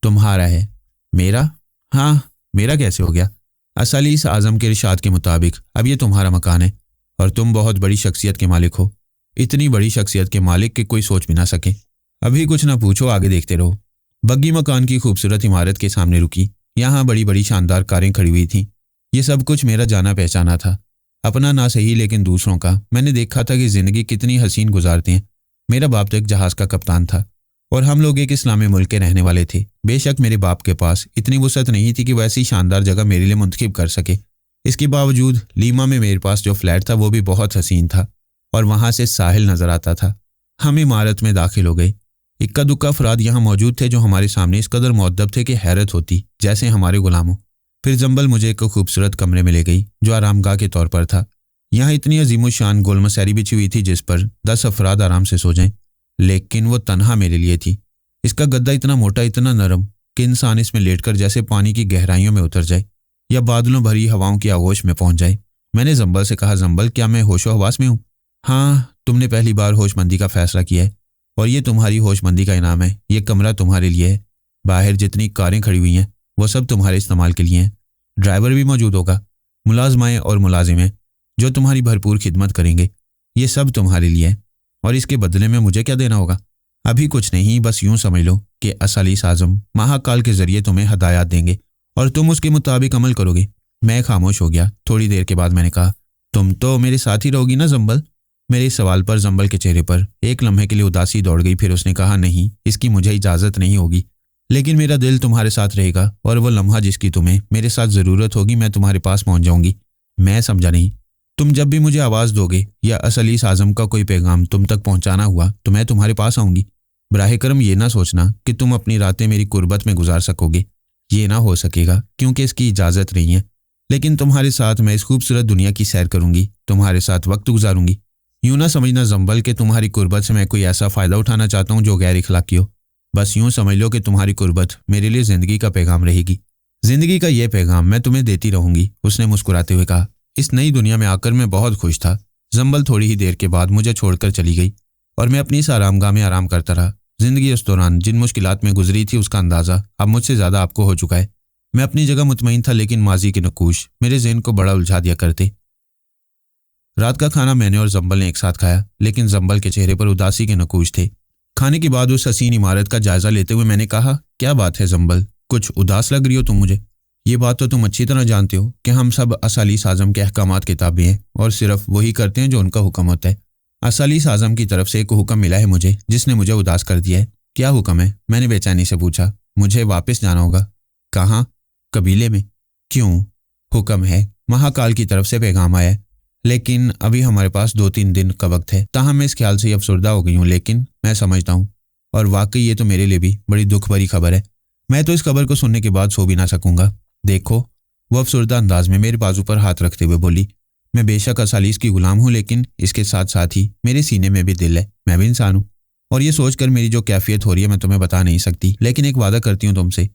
تمہارا ہے؟ میرا؟ ہاں، میرا کیسے ہو گیا؟ اسالیس اعظم کے ارشاد کے مطابق اب یہ تمہارا مکان ہے، اور تم بہت بڑی شخصیت کے مالک ہو، اتنی بڑی شخصیت کے مالک کہ کوئی سوچ بھی نہ سکے۔ ابھی کچھ نہ پوچھو، آگے دیکھتے رہو۔ بگی مکان کی خوبصورت عمارت کے سامنے رکی۔ یہاں بڑی بڑی شاندار کاریں کھڑی ہوئی تھیں۔ یہ سب کچھ میرا جانا پہچانا تھا، اپنا نہ صحیح لیکن دوسروں کا۔ میں نے دیکھا تھا کہ زندگی کتنی حسین گزارتے ہیں۔ میرا باپ تو ایک جہاز کا کپتان تھا، اور ہم لوگ ایک اسلامی ملک کے رہنے والے تھے۔ بے شک میرے باپ کے پاس اتنی وسعت نہیں تھی کہ وہ ایسی شاندار جگہ میرے لیے منتخب کر سکے۔ اس کے باوجود لیما میں میرے پاس جو فلیٹ تھا وہ بھی بہت حسین تھا، اور وہاں سے ساحل نظر آتا تھا۔ ہم عمارت میں داخل ہو گئے۔ اکا دکا افراد یہاں موجود تھے جو ہمارے سامنے اس قدر مؤدب تھے کہ حیرت ہوتی، جیسے ہمارے غلاموں۔ پھر زنبل مجھے ایک خوبصورت کمرے میں لے گئی جو آرام گاہ کے طور پر تھا۔ یہاں اتنی عظیم الشان گول مسیری بچھی ہوئی تھی جس پر 10 افراد آرام سے سو جائیں، لیکن وہ تنہا میرے لیے تھی۔ اس کا گدا اتنا موٹا، اتنا نرم کہ انسان اس میں لیٹ کر جیسے پانی کی گہرائیوں میں اتر جائے یا بادلوں بھری ہواؤں کی آغوش میں پہنچ جائے۔ میں نے زنبل سے کہا، زنبل کیا میں ہوش و حواس میں ہوں؟ ہاں، تم نے پہلی بار ہوش مندی کا فیصلہ کیا ہے، اور یہ تمہاری ہوش مندی کا انعام ہے۔ یہ کمرہ تمہارے لیے ہے۔ باہر جتنی کاریں کھڑی ہوئی ہیں وہ سب تمہارے استعمال کے لیے ہیں۔ ڈرائیور بھی موجود ہوگا، ملازمائیں اور ملازم ہیں جو تمہاری بھرپور خدمت کریں گے۔ یہ سب تمہارے لیے ہے، اور اس کے بدلے میں مجھے کیا دینا ہوگا؟ ابھی کچھ نہیں، بس یوں سمجھ لو کہ اسالیس اعظم مہاکال کے ذریعے تمہیں ہدایات دیں گے اور تم اس کے مطابق عمل کرو گے۔ میں خاموش ہو گیا۔ تھوڑی دیر کے بعد میں نے کہا، تم تو میرے ساتھ ہی رہو گی نا زنبل؟ میرے اس سوال پر زنبل کے چہرے پر ایک لمحے کے لیے اداسی دوڑ گئی۔ پھر اس نے کہا، نہیں، اس کی مجھے اجازت نہیں ہوگی، لیکن میرا دل تمہارے ساتھ رہے گا، اور وہ لمحہ جس کی تمہیں میرے ساتھ ضرورت ہوگی میں تمہارے پاس پہنچ جاؤں گی۔ میں سمجھا نہیں۔ تم جب بھی مجھے آواز دو گے یا اسالیس اعظم کا کوئی پیغام تم تک پہنچانا ہوا تو میں تمہارے پاس آؤں گی۔ براہ کرم یہ نہ سوچنا کہ تم اپنی راتیں میری قربت میں گزار سکو گے، یہ نہ ہو سکے گا کیونکہ اس کی اجازت نہیں ہے، لیکن تمہارے ساتھ میں اس خوبصورت دنیا کی سیر کروں گی، تمہارے ساتھ وقت گزاروں گی۔ یوں نہ سمجھنا زنبل کہ تمہاری قربت سے میں کوئی ایسا فائدہ اٹھانا چاہتا ہوں جو غیر اخلاقی ہو۔ بس یوں سمجھ لو کہ تمہاری قربت میرے لیے زندگی کا پیغام رہے گی۔ زندگی کا یہ پیغام میں تمہیں دیتی رہوں گی، اس نے مسکراتے ہوئے کہا۔ اس نئی دنیا میں آ کر میں بہت خوش تھا۔ زنبل تھوڑی ہی دیر کے بعد مجھے چھوڑ کر چلی گئی، اور میں اپنی اس آرام گاہ میں آرام کرتا رہا۔ زندگی اس دوران جن مشکلات میں گزری تھی اس کا اندازہ اب مجھ سے زیادہ آپ کو ہو چکا ہے۔ میں اپنی جگہ مطمئن تھا، لیکن ماضی کے نقوش میرے ذہن کو بڑا الجھا دیا کرتے۔ رات کا کھانا میں نے اور زنبل نے ایک ساتھ کھایا، لیکن زنبل کے چہرے پر اداسی کے نقوش تھے۔ کھانے کے بعد اس حسین عمارت کا جائزہ لیتے ہوئے میں نے کہا، کیا بات ہے زنبل، کچھ اداس لگ رہی ہو تم مجھے؟ یہ بات تو تم اچھی طرح جانتے ہو کہ ہم سب اسالیس اعظم کے احکامات کے تابع ہیں اور صرف وہی کرتے ہیں جو ان کا حکم ہوتا ہے۔ اسالیس اعظم کی طرف سے ایک حکم ملا ہے مجھے جس نے مجھے اداس کر دیا ہے۔ کیا حکم ہے؟ میں نے بے چینی سے پوچھا۔ مجھے واپس جانا ہوگا۔ کہاں؟ قبیلے میں۔ کیوں؟ حکم ہے، مہاکال کی طرف سے پیغام آیا ہے، لیکن ابھی ہمارے پاس 2-3 دن کا وقت ہے۔ تاہم میں اس خیال سے افسردہ ہو گئی ہوں، لیکن میں سمجھتا ہوں، اور واقعی یہ تو میرے لیے بھی بڑی دکھ بھری خبر ہے۔ میں تو اس خبر کو سننے کے بعد سو بھی نہ سکوں گا۔ دیکھو، وہ افسردہ انداز میں میرے بازو پر ہاتھ رکھتے ہوئے بولی، میں بے شک اسالیس کی غلام ہوں، لیکن اس کے ساتھ ساتھ ہی میرے سینے میں بھی دل ہے، میں بھی انسان ہوں، اور یہ سوچ کر میری جو کیفیت ہو رہی ہے میں تمہیں بتا نہیں سکتی، لیکن ایک وعدہ کرتی ہوں تم سے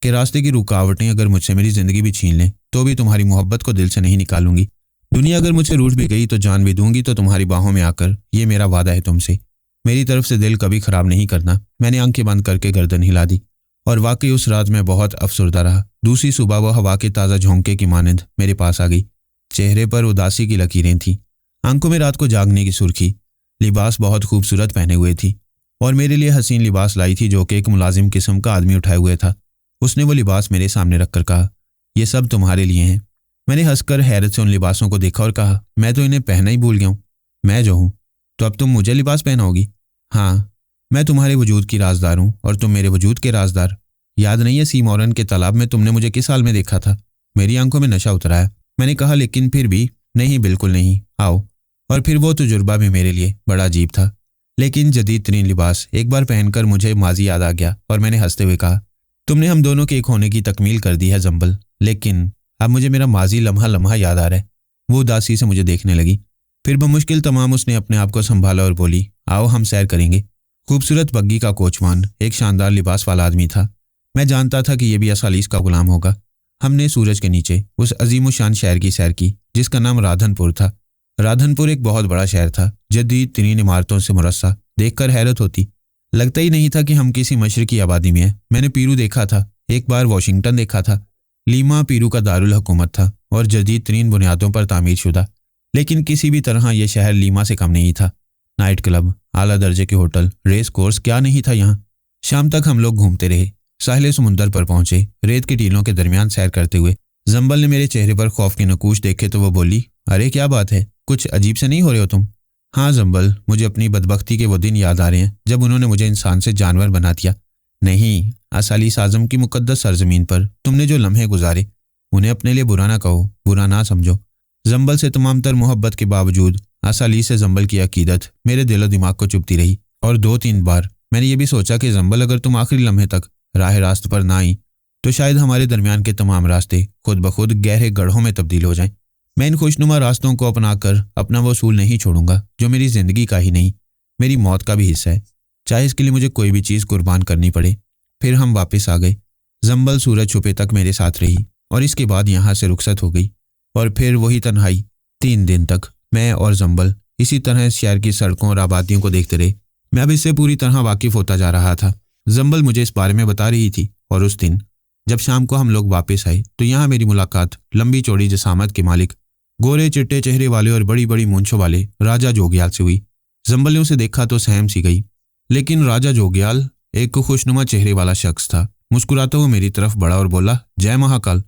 کہ راستے کی رکاوٹیں اگر مجھ سے میری زندگی بھی چھین لیں تو بھی تمہاری محبت کو دل سے نہیں نکالوں گی۔ دنیا اگر مجھ سے روٹھ بھی گئی تو جان بھی دوں گی تو تمہاری باہوں میں آ کر، یہ میرا وعدہ ہے تم سے۔ میری طرف سے دل کبھی خراب نہیں کرنا۔ میں نے آنکھیں بند کر کے گردن ہلا دی، اور واقعی اس رات میں بہت افسردہ رہا۔ دوسری صبح وہ ہوا کے تازہ جھونکے کی مانند میرے پاس آ گئی۔ چہرے پر اداسی کی لکیریں تھیں، آنکھوں میں رات کو جاگنے کی سرخی۔ لباس بہت خوبصورت پہنے ہوئے تھی، اور میرے لیے حسین لباس لائی تھی جو کہ ایک ملازم قسم کا آدمی اٹھائے ہوئے تھا۔ اس نے وہ لباس میرے سامنے رکھ کر کہا، یہ سب تمہارے لیے ہیں۔ میں نے ہنس کر حیرت سے ان لباسوں کو دیکھا اور کہا، میں تو انہیں پہنا ہی بھول گیا ہوں۔ میں جو ہوں، تو اب تم مجھے لباس پہناؤ گی؟ ہاں، میں تمہارے وجود کی رازدار ہوں اور تم میرے وجود کے رازدار۔ یاد نہیں ہے سی مورن کے تالاب میں تم نے مجھے کس حال میں دیکھا تھا؟ मेरी आंखों में नशा उतर आया। मैंने कहा, लेकिन फिर भी। नहीं, बिल्कुल नहीं, आओ। और फिर वो तजुर्बा भी मेरे लिए बड़ा अजीब था, लेकिन जदीद तरीन लिबास एक बार पहनकर मुझे माजी याद आ गया और मैंने हंसते हुए कहा, तुमने हम दोनों के एक होने की तकमील कर दी है जंबल, लेकिन अब मुझे मेरा माजी लम्हा लम्हा याद आ रहा है। वो उदासी से मुझे देखने लगी। फिर बमुश्किल तमाम उसने अपने आप को संभाला और बोली, आओ हम सैर करेंगे। खूबसूरत बग्गी का कोचवान एक शानदार लिबास वाला आदमी था। मैं जानता था कि ये भी असालीस का गुलाम होगा। हमने सूरज के नीचे उस अजीमुशान शहर की सैर की जिसका नाम राधनपुर था। राधनपुर एक बहुत बड़ा शहर था, जदीद तरीन इमारतों से मुरस्सा। देखकर हैरत होती, लगता ही नहीं था कि हम किसी मशरकी आबादी में हैं। मैंने पीरू देखा था, एक बार वाशिंगटन देखा था। लीमा पीरू का दारुल हुकूमत था और जदीद तरीन बुनियादों पर तामीर शुदा, लेकिन किसी भी तरह यह शहर लीमा से कम नहीं था। नाइट क्लब, आला दर्जे के होटल, रेस कोर्स, क्या नहीं था यहाँ। शाम तक हम लोग घूमते रहे। साहिल समुंदर पर पहुंचे। रेत की टीलों के दरमियान सैर करते हुए जंबल ने मेरे चेहरे पर खौफ के नकूश देखे तो वो बोली, अरे क्या बात है, कुछ अजीब से नहीं हो रहे हो तुम? हाँ जंबल, मुझे अपनी बदबख्ती के वो दिन याद आ रहे हैं जब उन्होंने मुझे इंसान से जानवर बना दिया। नहीं, असालीस आज़म की मुकद्दस सरजमीन पर तुमने जो लम्हे गुजारे उन्हें अपने लिए बुरा ना कहो, बुरा ना समझो। जंबल से तमाम तर मोहब्बत के बावजूद असालीस से जंबल की अकीदत मेरे दिलो दिमाग को चुभती रही। और 2-3 बार मैंने ये भी सोचा कि जंबल, अगर तुम आखिरी लम्हे तक राह रास्त पर ना आई तो शायद हमारे दरमियान के तमाम रास्ते खुद ब खुद गहरे गड्ढों में तब्दील हो जाएं। मैं इन खुशनुमा रास्तों को अपनाकर अपना वो उसूल नहीं छोड़ूंगा जो मेरी ज़िंदगी का ही नहीं, मेरी मौत का भी हिस्सा है, चाहे इसके लिए मुझे कोई भी चीज़ कुर्बान करनी पड़े। फिर हम वापस आ गए। जंबल सूरज छुपे तक मेरे साथ रही और इसके बाद यहाँ से रुखसत हो गई। और फिर वही तन्हाई। 3 दिन तक मैं और जंबल इसी तरह शहर की सड़कों और आबादियों को देखते रहे। मैं अब इससे पूरी तरह वाकिफ होता जा रहा था। जंबल मुझे इस बारे में बता रही थी। और उस दिन जब शाम को हम लोग वापस आए तो यहाँ मेरी मुलाकात लंबी चौड़ी जसामत के मालिक, गोरे चिट्टे चेहरे वाले और बड़ी बड़ी मूंछों वाले राजा जोगियाल से हुई। जंबल ने उसे देखा तो सहम सी गई, लेकिन राजा जोगियाल एक खुशनुमा चेहरे वाला शख्स था। मुस्कुराता हुआ मेरी तरफ बढ़ा और बोला, जय महाकाल।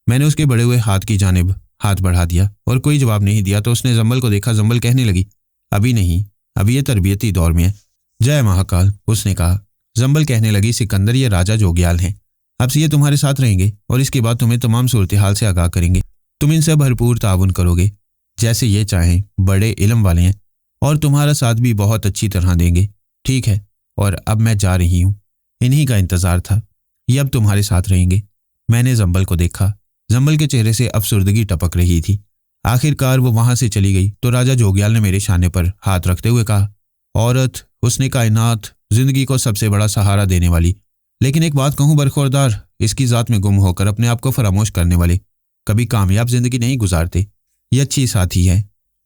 मैंने उसके बढ़े हुए हाथ की जानिब हाथ बढ़ा दिया और कोई जवाब नहीं दिया तो उसने जंबल को देखा। जंबल कहने लगी, अभी नहीं, अभी ये तरबियती दौर में है। जय महाकाल, उसने कहा। जंबल कहने लगी, सिकंदर, ये राजा जोगियाल हैं, अब से ये तुम्हारे साथ रहेंगे और इसके बाद तुम्हें तमाम सूरत हाल से आगाह करेंगे। तुम इनसे भरपूर ताउन करोगे जैसे ये चाहें, बड़े इल्म वाले हैं और तुम्हारा साथ भी बहुत अच्छी तरह देंगे। ठीक है, और अब मैं जा रही हूँ। इन्हीं का इंतज़ार था, ये अब तुम्हारे साथ रहेंगे। मैंने जंबल को देखा। जंबल के चेहरे से अफसुर्दगी टपक रही थी। आखिरकार वो वहां से चली गई तो राजा जोगियाल ने मेरे शाने पर हाथ रखते हुए कहा, औरत, हुस्ने कायनात, जिंदगी को सबसे बड़ा सहारा देने वाली, लेकिन एक बात कहूँ बरखुरदार, इसकी ज़ात में गुम होकर अपने आप को फरामोश करने वाले कभी कामयाब जिंदगी नहीं गुजारते। ये अच्छी साथी है,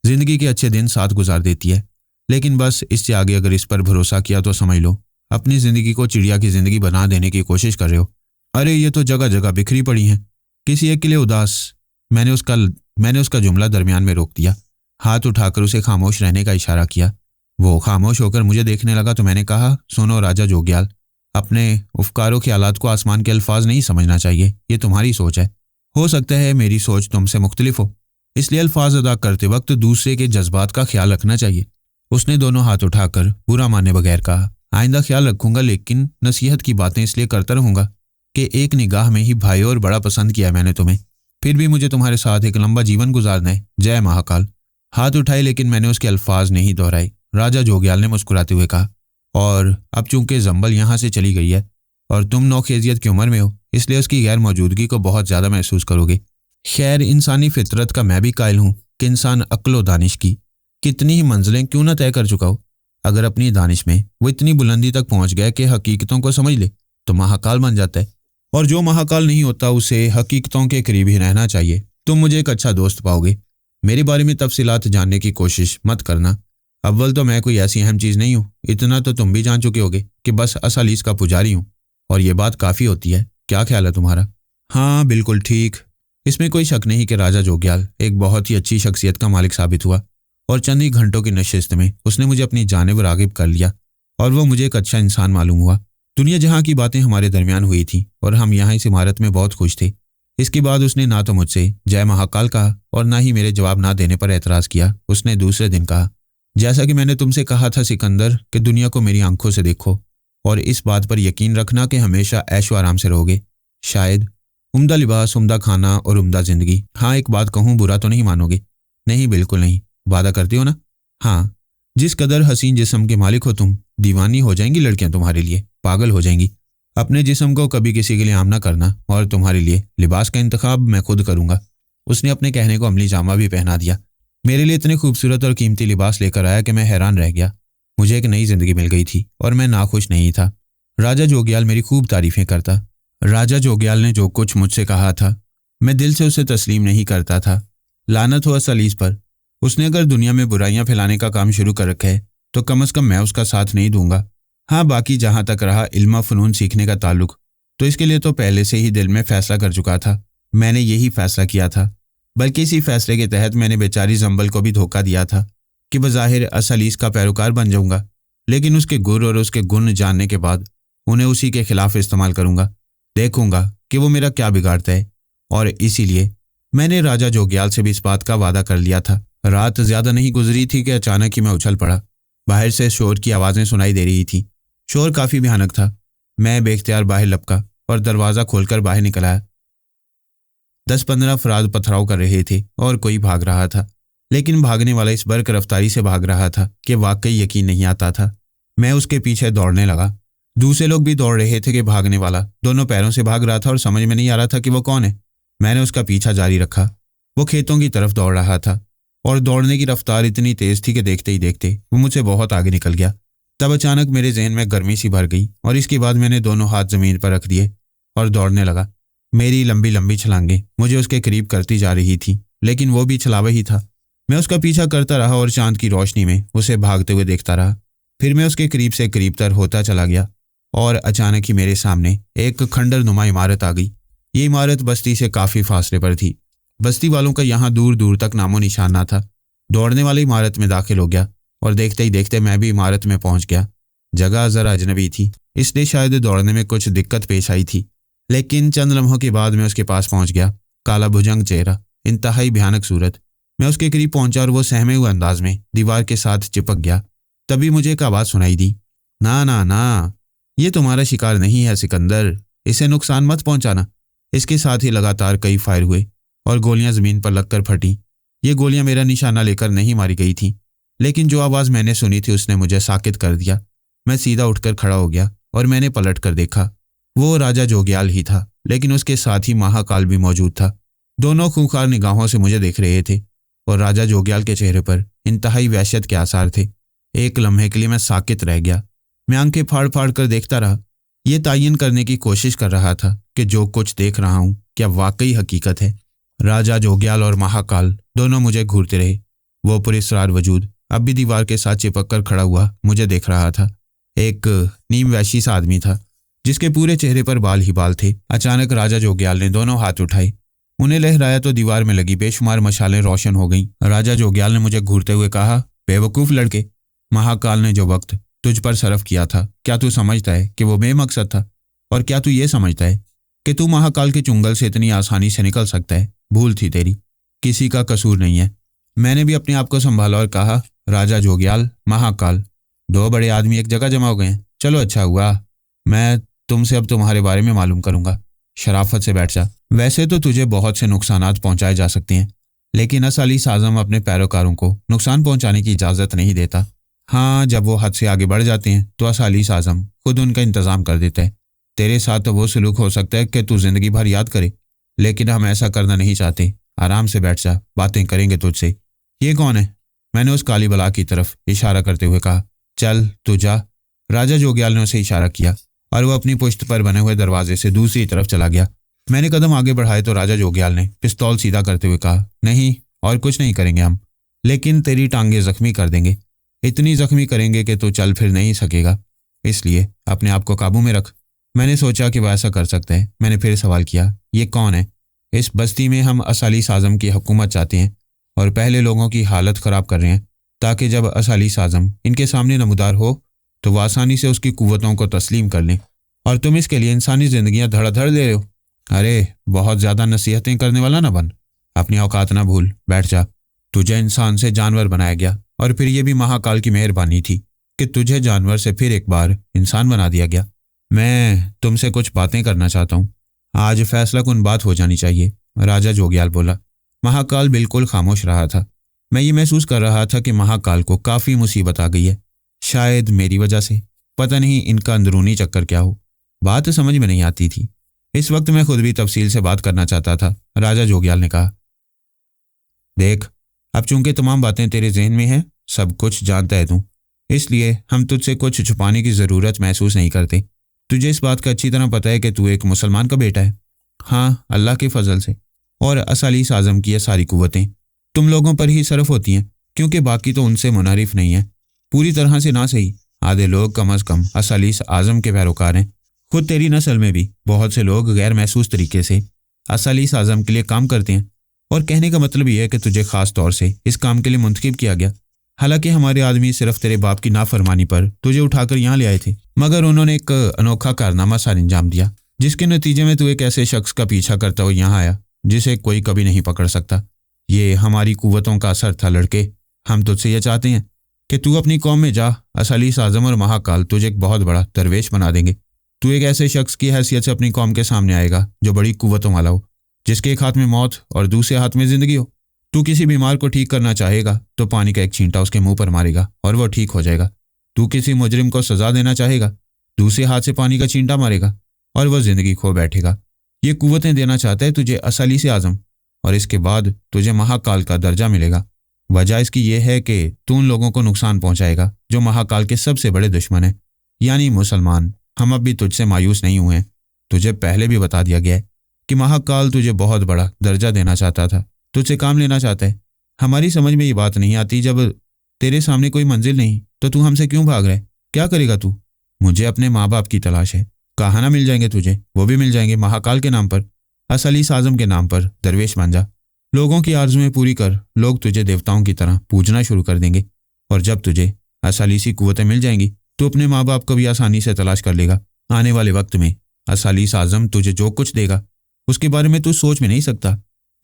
जिंदगी के अच्छे दिन साथ गुजार देती है, लेकिन बस इससे आगे अगर इस पर भरोसा किया तो समझ लो अपनी जिंदगी को चिड़िया की जिंदगी बना देने की कोशिश कर रहे हो। अरे ये तो जगह जगह बिखरी पड़ी हैं, किसी एक के लिए उदास। मैंने उसका जुमला दरमियान में रोक दिया। हाथ उठाकर उसे खामोश रहने का इशारा किया। वो खामोश होकर मुझे देखने लगा तो मैंने कहा, सुनो राजा जोगियाल, अपने अफकारों ख्यालात को आसमान के अल्फाज नहीं समझना चाहिए, ये तुम्हारी सोच है। हो सकता है मेरी सोच तुमसे मुख्तलिफ हो, इसलिए अल्फाज अदा करते वक्त दूसरे के जज्बात का ख्याल रखना चाहिए। उसने दोनों हाथ उठाकर बुरा माने बगैर कहा, आइंदा ख्याल रखूंगा, लेकिन नसीहत की बातें इसलिए करता रहूंगा कि एक निगाह में ही भाई और बड़ा पसंद किया मैंने तुम्हें। फिर भी मुझे तुम्हारे साथ एक लंबा जीवन गुजारना है। जय महाकाल। हाथ उठाए लेकिन मैंने उसके अल्फाज नहीं दोहराए। राजा जोगियाल ने मुस्कुराते हुए कहा, और अब चूंकि जंबल यहाँ से चली गई है और तुम नौखेजियत की उम्र में हो, इसलिए उसकी गैर मौजूदगी को बहुत ज़्यादा महसूस करोगे। खैर, इंसानी फितरत का मैं भी कायल हूँ कि इंसान अक्ल व दानिश की कितनी ही मंजिलें क्यों न तय कर चुका हो, अगर अपनी दानिश में वो इतनी बुलंदी तक पहुँच गया कि हकीकतों को समझ ले तो महाकाल बन जाता है। और जो महाकाल नहीं होता उसे हकीकतों के करीब ही रहना चाहिए। तुम मुझे एक अच्छा दोस्त पाओगे। मेरे बारे में तफसीलात जानने की कोशिश मत करना। अव्वल तो मैं कोई ऐसी अहम चीज़ नहीं हूँ, इतना तो तुम भी जान चुके होगे कि बस असालीस का पुजारी हूँ, और ये बात काफ़ी होती है। क्या ख्याल है तुम्हारा? हाँ बिल्कुल ठीक। इसमें कोई शक नहीं कि राजा जोगियाल एक बहुत ही अच्छी शख्सियत का मालिक साबित हुआ और चंद ही घंटों की नशिस्त में उसने मुझे अपनी जानिब रागिब कर लिया और वो मुझे एक अच्छा इंसान मालूम हुआ। दुनिया जहाँ की बातें हमारे दरमियान हुई थी और हम यहाँ इस इमारत में बहुत खुश थे। इसके बाद उसने ना तो मुझसे जय महाकाल कहा और ना ही मेरे जवाब ना देने पर एतराज़ किया। उसने दूसरे दिन कहा, जैसा कि मैंने तुमसे कहा था सिकंदर कि दुनिया को मेरी आंखों से देखो और इस बात पर यकीन रखना कि हमेशा ऐशो आराम से रहोगे। शायद عمدہ لباس، عمدہ کھانا اور عمدہ زندگی۔ ہاں ایک بات کہوں، برا تو نہیں مانوگے؟ نہیں بالکل نہیں۔ وعدہ کرتی ہو نا؟ ہاں۔ جس قدر حسین جسم کے مالک ہو تم، دیوانی ہو جائیں گی لڑکیاں تمہارے لیے، پاگل ہو جائیں گی۔ اپنے جسم کو کبھی کسی کے لیے عام نہ کرنا، اور تمہارے لیے لباس کا انتخاب میں خود کروں گا۔ اس نے اپنے کہنے کو عملی جامہ بھی پہنا دیا۔ میرے لیے اتنے خوبصورت اور قیمتی لباس لے کر آیا کہ میں حیران رہ گیا۔ مجھے ایک نئی زندگی مل گئی تھی اور میں ناخوش نہیں تھا۔ راجہ جوگیال میری خوب تعریفیں کرتا۔ راجہ جوگیال نے جو کچھ مجھ سے کہا تھا میں دل سے اسے تسلیم نہیں کرتا تھا۔ لعنت ہو اسالیس پر، اس نے اگر دنیا میں برائیاں پھیلانے کا کام شروع کر رکھا ہے تو کم از کم میں اس کا ساتھ نہیں دوں گا۔ ہاں باقی جہاں تک رہا علم و فنون سیکھنے کا تعلق، تو اس کے لیے تو پہلے سے ہی دل میں فیصلہ کر چکا تھا۔ میں نے یہی فیصلہ کیا تھا، بلکہ اسی فیصلے کے تحت میں نے بیچاری زنبل کو بھی دھوکہ دیا تھا کہ بظاہر اسالیس کا پیروکار بن جاؤں گا، لیکن اس کے گر اور اس کے گن جاننے کے بعد انہیں اسی کے خلاف استعمال کروں گا۔ دیکھوں گا کہ وہ میرا کیا بگاڑتا ہے، اور اسی لیے میں نے راجہ جوگیال سے بھی اس بات کا وعدہ کر لیا تھا۔ رات زیادہ نہیں گزری تھی کہ اچانک ہی میں اچھل پڑا۔ باہر سے شور کی آوازیں سنائی دے رہی تھیں۔ شور کافی بھیانک تھا۔ میں بے اختیار باہر لپکا اور دروازہ کھول کر باہر نکل آیا۔ 10-15 افراد پتھراؤ کر رہے تھے اور کوئی بھاگ رہا تھا، لیکن بھاگنے والا اس برق رفتاری سے بھاگ رہا تھا کہ واقعی یقین نہیں آتا تھا۔ میں اس کے پیچھے دوڑنے لگا۔ دوسرے لوگ بھی دوڑ رہے تھے کہ بھاگنے والا دونوں پیروں سے بھاگ رہا تھا اور سمجھ میں نہیں آ رہا تھا کہ وہ کون ہے۔ میں نے اس کا پیچھا جاری رکھا۔ وہ کھیتوں کی طرف دوڑ رہا تھا اور دوڑنے کی رفتار اتنی تیز تھی کہ دیکھتے ہی دیکھتے وہ مجھ سے بہت آگے نکل گیا۔ تب اچانک میرے ذہن میں گرمی سی بھر گئی اور اس کے بعد میں نے دونوں ہاتھ زمین پر رکھ دیے اور دوڑنے لگا۔ میری لمبی لمبی چھلانگیں مجھے اس کے قریب کرتی جا رہی تھی، لیکن وہ بھی چھلاوے ہی تھا۔ میں اس کا پیچھا کرتا رہا اور چاند کی روشنی میں اسے بھاگتے ہوئے دیکھتا رہا۔ پھر میں اس کے قریب سے قریب تر ہوتا چلا گیا اور اچانک ہی میرے سامنے ایک کھنڈر نما عمارت آ گئی۔ یہ عمارت بستی سے کافی فاصلے پر تھی۔ بستی والوں کا یہاں دور دور تک نام و نشان نہ تھا۔ دوڑنے والی عمارت میں داخل ہو گیا اور دیکھتے ہی دیکھتے میں بھی عمارت میں پہنچ گیا۔ جگہ ذرا اجنبی تھی، اس لیے شاید دوڑنے میں کچھ دقت پیش آئی تھی، لیکن چند لمحوں کے بعد میں اس کے پاس پہنچ گیا۔ کالا بھجنگ چہرہ، انتہائی بھیانک صورت۔ میں اس کے قریب پہنچا اور وہ سہمے ہوئے انداز میں دیوار کے ساتھ چپک گیا۔ تبھی مجھے ایک آواز سنائی دی، نا نا نا، یہ تمہارا شکار نہیں ہے سکندر، اسے نقصان مت پہنچانا۔ اس کے ساتھ ہی لگاتار کئی فائر ہوئے اور گولیاں زمین پر لگ کر پھٹیں۔ یہ گولیاں میرا نشانہ لے کر نہیں ماری گئی تھیں، لیکن جو آواز میں نے سنی تھی اس نے مجھے ساکت کر دیا۔ میں سیدھا اٹھ کر کھڑا ہو گیا اور میں نے پلٹ کر دیکھا۔ وہ راجہ جوگیال ہی تھا، لیکن اس کے ساتھ ہی مہاکال بھی موجود تھا۔ دونوں خونخوار نگاہوں سے مجھے دیکھ رہے تھے اور راجہ جوگیال کے چہرے پر انتہائی وحشت کے آثار تھے۔ ایک لمحے کے لیے میں ساکت رہ گیا۔ میں آنکھیں پھاڑ پھاڑ کر دیکھتا رہا، یہ تعین کرنے کی کوشش کر رہا تھا کہ جو کچھ دیکھ رہا ہوں کیا واقعی حقیقت ہے۔ راجہ جوگیال اور مہاکال دونوں مجھے گھورتے رہے۔ وہ پراسرار وجود اب بھی دیوار کے ساتھ چپک کر کھڑا ہوا مجھے دیکھ رہا تھا۔ ایک نیم وحشی سا آدمی تھا جس کے پورے چہرے پر بال ہی بال تھے۔ اچانک راجہ جوگیال نے دونوں ہاتھ اٹھائے، انہیں لہرایا تو دیوار میں لگی بے شمار مشالیں روشن ہو گئیں۔ راجہ جوگیال نے مجھے گھورتے ہوئے کہا، بے وقوف لڑکے، مہاکال نے جو وقت تجھ پر صرف کیا تھا کیا تو سمجھتا ہے کہ وہ بے مقصد تھا؟ اور کیا تو یہ سمجھتا ہے کہ تو مہاکال کے چنگل سے اتنی آسانی سے نکل سکتا ہے؟ بھول تھی تیری، کسی کا قصور نہیں ہے۔ میں نے بھی اپنے آپ کو سنبھالا اور کہا، راجہ جوگیال، مہاکال، دو بڑے آدمی ایک جگہ جمع ہو گئے ہیں۔ چلو اچھا ہوا، میں تم سے اب تمہارے بارے میں معلوم کروں گا۔ شرافت سے بیٹھ جا۔ ویسے تو تجھے بہت سے نقصانات پہنچائے جا سکتے ہیں، لیکن اسالیس اعظم اپنے پیروکاروں کو نقصان پہنچانے کی اجازت نہیں دیتا۔ ہاں جب وہ حد سے آگے بڑھ جاتے ہیں تو اسالیس اعظم خود ان کا انتظام کر دیتا ہے۔ تیرے ساتھ تو وہ سلوک ہو سکتا ہے کہ تو زندگی بھر یاد کرے، لیکن ہم ایسا کرنا نہیں چاہتے۔ آرام سے بیٹھ جا، باتیں کریں گے تجھ سے۔ یہ کون ہے؟ میں نے اس کالی بلا کی طرف اشارہ کرتے ہوئے کہا۔ چل تو جا۔ راجہ جوگیال نے اسے اشارہ کیا اور وہ اپنی پشت پر بنے ہوئے دروازے سے دوسری طرف چلا گیا۔ میں نے قدم آگے بڑھائے تو راجہ جوگیال نے پستول سیدھا کرتے ہوئے کہا، نہیں، اور کچھ نہیں کریں گے ہم، لیکن تیری ٹانگیں زخمی کر دیں گے، اتنی زخمی کریں گے کہ تو چل پھر نہیں سکے گا، اس لیے اپنے آپ کو قابو میں رکھ۔ میں نے سوچا کہ وہ ایسا کر سکتا ہے۔ میں نے پھر سوال کیا، یہ کون ہے؟ اس بستی میں ہم اسالیس اعظم کی حکومت چاہتے ہیں اور پہلے لوگوں کی حالت خراب کر رہے ہیں تاکہ جب اسالیس اعظم ان کے سامنے نمودار ہو تو وہ آسانی سے اس کی قوتوں کو تسلیم کر لیں، اور تم اس کے لیے انسانی زندگیاں دھڑا دھڑ دے رہے ہو۔ ارے بہت زیادہ نصیحتیں کرنے والا نہ بن، اپنی اوقات نہ بھول، بیٹھ جا۔ تجھے انسان سے جانور بنایا گیا، اور پھر یہ بھی مہاکال کی مہربانی تھی کہ تجھے جانور سے پھر ایک بار انسان بنا دیا گیا۔ میں تم سے کچھ باتیں کرنا چاہتا ہوں۔ आज फैसला कन बात हो जानी चाहिए, राजा जोग्याल बोला। महाकाल बिल्कुल खामोश रहा था। मैं ये महसूस कर रहा था कि महाकाल को काफ़ी मुसीबत आ गई है, शायद मेरी वजह से। पता नहीं इनका अंदरूनी चक्कर क्या हो, बात समझ में नहीं आती थी। इस वक्त मैं खुद भी तफसील से बात करना चाहता था। राजा जोग्याल ने कहा, देख, अब चूंकि तमाम बातें तेरे जहन में हैं, सब कुछ जानता है तू, इसलिए हम तुझसे कुछ छुपाने की ज़रूरत महसूस नहीं करते। तुझे इस बात का अच्छी तरह पता है कि तू एक मुसलमान का बेटा है। हाँ, अल्लाह के फजल से और असालीस आज़म की ये सारी कुव्वतें तुम लोगों पर ही सरफ होती हैं, क्योंकि बाकी तो उनसे मुनारिफ नहीं है। पूरी तरह से ना सही, आधे लोग कम अज़ कम असालीस आज़म के पैरोकार हैं। खुद तेरी नस्ल में भी बहुत से लोग गैर महसूस तरीके से असालीस आज़म के लिए काम करते हैं, और कहने का मतलब ये है कि तुझे ख़ास तौर से इस काम के लिए मुंतखब किया गया। हालांकि हमारे आदमी सिर्फ तेरे बाप की नाफरमानी पर तुझे उठाकर यहाँ ले आए थे, मगर उन्होंने एक अनोखा कारनामा सर अंजाम दिया, जिसके नतीजे में तू एक ऐसे शख्स का पीछा करता हुआ यहाँ आया जिसे कोई कभी नहीं पकड़ सकता। ये हमारी कुव्वतों का असर था लड़के। हम तुझसे यह चाहते हैं कि तू अपनी कौम में जा। असालीस आज़म और महाकाल तुझे एक बहुत बड़ा दरवेश बना देंगे। तू एक ऐसे शख्स की हैसियत से अपनी कौम के सामने आएगा जो बड़ी कुव्वतों वाला हो, जिसके एक हाथ में मौत और दूसरे हाथ में ज़िंदगी हो। तू किसी बीमार को ठीक करना चाहेगा तो पानी का एक छींटा उसके मुंह पर मारेगा और वह ठीक हो जाएगा। तू किसी मुजरिम को सज़ा देना चाहेगा, दूसरे हाथ से पानी का छींटा मारेगा और वह ज़िंदगी खो बैठेगा। ये कुव्वतें देना चाहता है तुझे असालीस आज़म, और इसके बाद तुझे महाकाल का दर्जा मिलेगा। वजह इसकी यह है कि तू उन लोगों को नुकसान पहुंचाएगा जो महाकाल के सबसे बड़े दुश्मन हैं, यानी मुसलमान। हम अब भी तुझसे मायूस नहीं हुए हैं। तुझे पहले भी बता दिया गया है कि महाकाल तुझे बहुत बड़ा दर्जा देना चाहता था, तुझसे काम लेना चाहता है। हमारी समझ में ये बात नहीं आती, जब तेरे सामने कोई मंजिल नहीं तो तू हमसे क्यों भाग रहा है? क्या करेगा तू? मुझे अपने माँ बाप की तलाश है। कहाँ ना मिल जाएंगे तुझे, वो भी मिल जाएंगे महाकाल के नाम पर, असालीस आज़म के नाम पर। दरवेश बन जा, लोगों की आरज़ुएं पूरी कर। लोग तुझे देवताओं की तरह पूजना शुरू कर देंगे, और जब तुझे असालीसी कुव्वतें मिल जाएंगी तो अपने माँ बाप को भी आसानी से तलाश कर लेगा। आने वाले वक्त में असालीस आज़म तुझे जो कुछ देगा उसके बारे में तू सोच में नहीं सकता।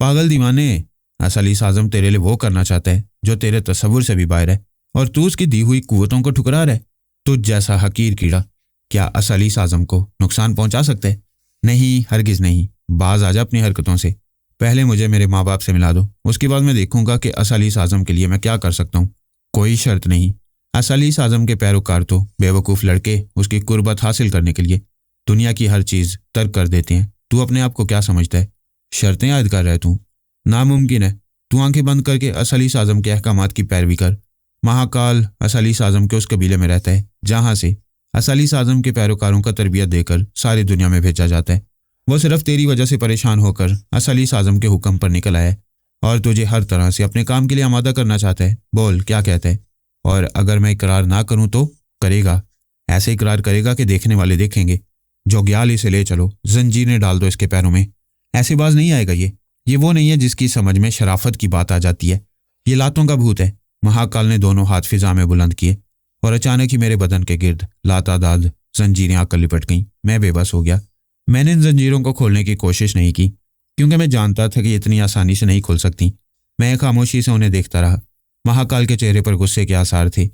पागल दीवाने, असालीस आज़म तेरे लिए वो करना चाहता है जो तेरे तसव्वुर से भी बाहर है, और तू उसकी दी हुई कुव्वतों को ठुकरा रहा है। तुझ जैसा हकीर कीड़ा क्या असालीस आज़म को नुकसान पहुंचा सकता है? नहीं, हरगिज़ नहीं। बाज आ जा अपनी हरकतों से। पहले मुझे मेरे माँ बाप से मिला दो, उसके बाद मैं देखूंगा कि असालीस आज़म के लिए मैं क्या कर सकता हूँ। कोई शर्त नहीं। असालीस आज़म के पैरोकार तो बेवकूफ़ लड़के उसकी कुर्बत हासिल करने के लिए दुनिया की हर चीज़ तर्क कर देते हैं। तू अपने आप को क्या समझता है? शर्तें आयद कर रहा है तू? नामुमकिन है। तू आंखें बंद करके असालीस आज़म के अहकामात की पैरवी कर। महाकाल असालीस आज़म के उस कबीले में रहता है जहाँ से असालीस आज़म के पैरोकारों का तरबियत देकर सारी दुनिया में भेजा जाता है। वो सिर्फ तेरी वजह से परेशान होकर असालीस आज़म के हुक्म पर निकल आया है और तुझे हर तरह से अपने काम के लिए आमादा करना चाहता है। बोल, क्या कहता है? और अगर मैं इकरार ना करूं तो? करेगा। ऐसे इकरार करेगा कि देखने वाले देखेंगे। जोग्याल, इसे ले चलो, जंजीरें डाल दो इसके पैरों में। ऐसे बाज नहीं आएगा ये वो नहीं है जिसकी समझ में शराफत की बात आ जाती है। ये लातों का भूत है। महाकाल ने दोनों हाथ फिजा में बुलंद किए और अचानक ही मेरे बदन के गिर्द लातादाद जंजीरें आकर लिपट गईं। मैं बेबस हो गया। मैंने इन जंजीरों को खोलने की कोशिश नहीं की, क्योंकि मैं जानता था कि इतनी आसानी से नहीं खुल सकती। मैं खामोशी से उन्हें देखता रहा। महाकाल के चेहरे पर गुस्से के आसार थे।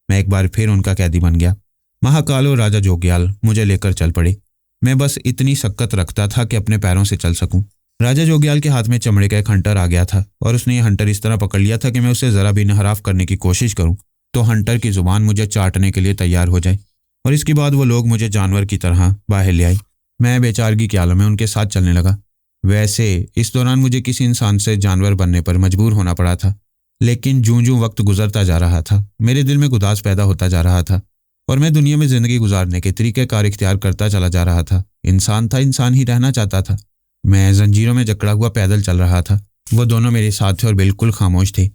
मैं एक बार फिर उनका कैदी बन गया। महाकाल और राजा जोग्याल मुझे लेकर चल पड़े। मैं बस इतनी शक्कत रखता था कि अपने पैरों से चल सकूं। राजा जोग्याल के हाथ में चमड़े का एक हंटर आ गया था, और उसने ये हंटर इस तरह पकड़ लिया था कि मैं उसे ज़रा भी इनहराफ करने की कोशिश करूं तो हंटर की ज़ुबान मुझे चाटने के लिए तैयार हो जाए, और इसके बाद वो लोग मुझे जानवर की तरह बाहर ले आए। मैं बेचारगी के आलम में उनके साथ चलने लगा। वैसे इस दौरान मुझे किसी इंसान से जानवर बनने पर मजबूर होना पड़ा था, लेकिन जूं-जूं वक्त गुजरता जा रहा था मेरे दिल में गुदास पैदा होता जा रहा था, और मैं दुनिया में ज़िंदगी गुजारने के तरीक़ेकार इख्तियार करता चला जा रहा था। इंसान था, इंसान ही रहना चाहता था। मैं जंजीरों में जकड़ा हुआ पैदल चल रहा था। वो दोनों मेरे साथ थे और बिल्कुल खामोश थे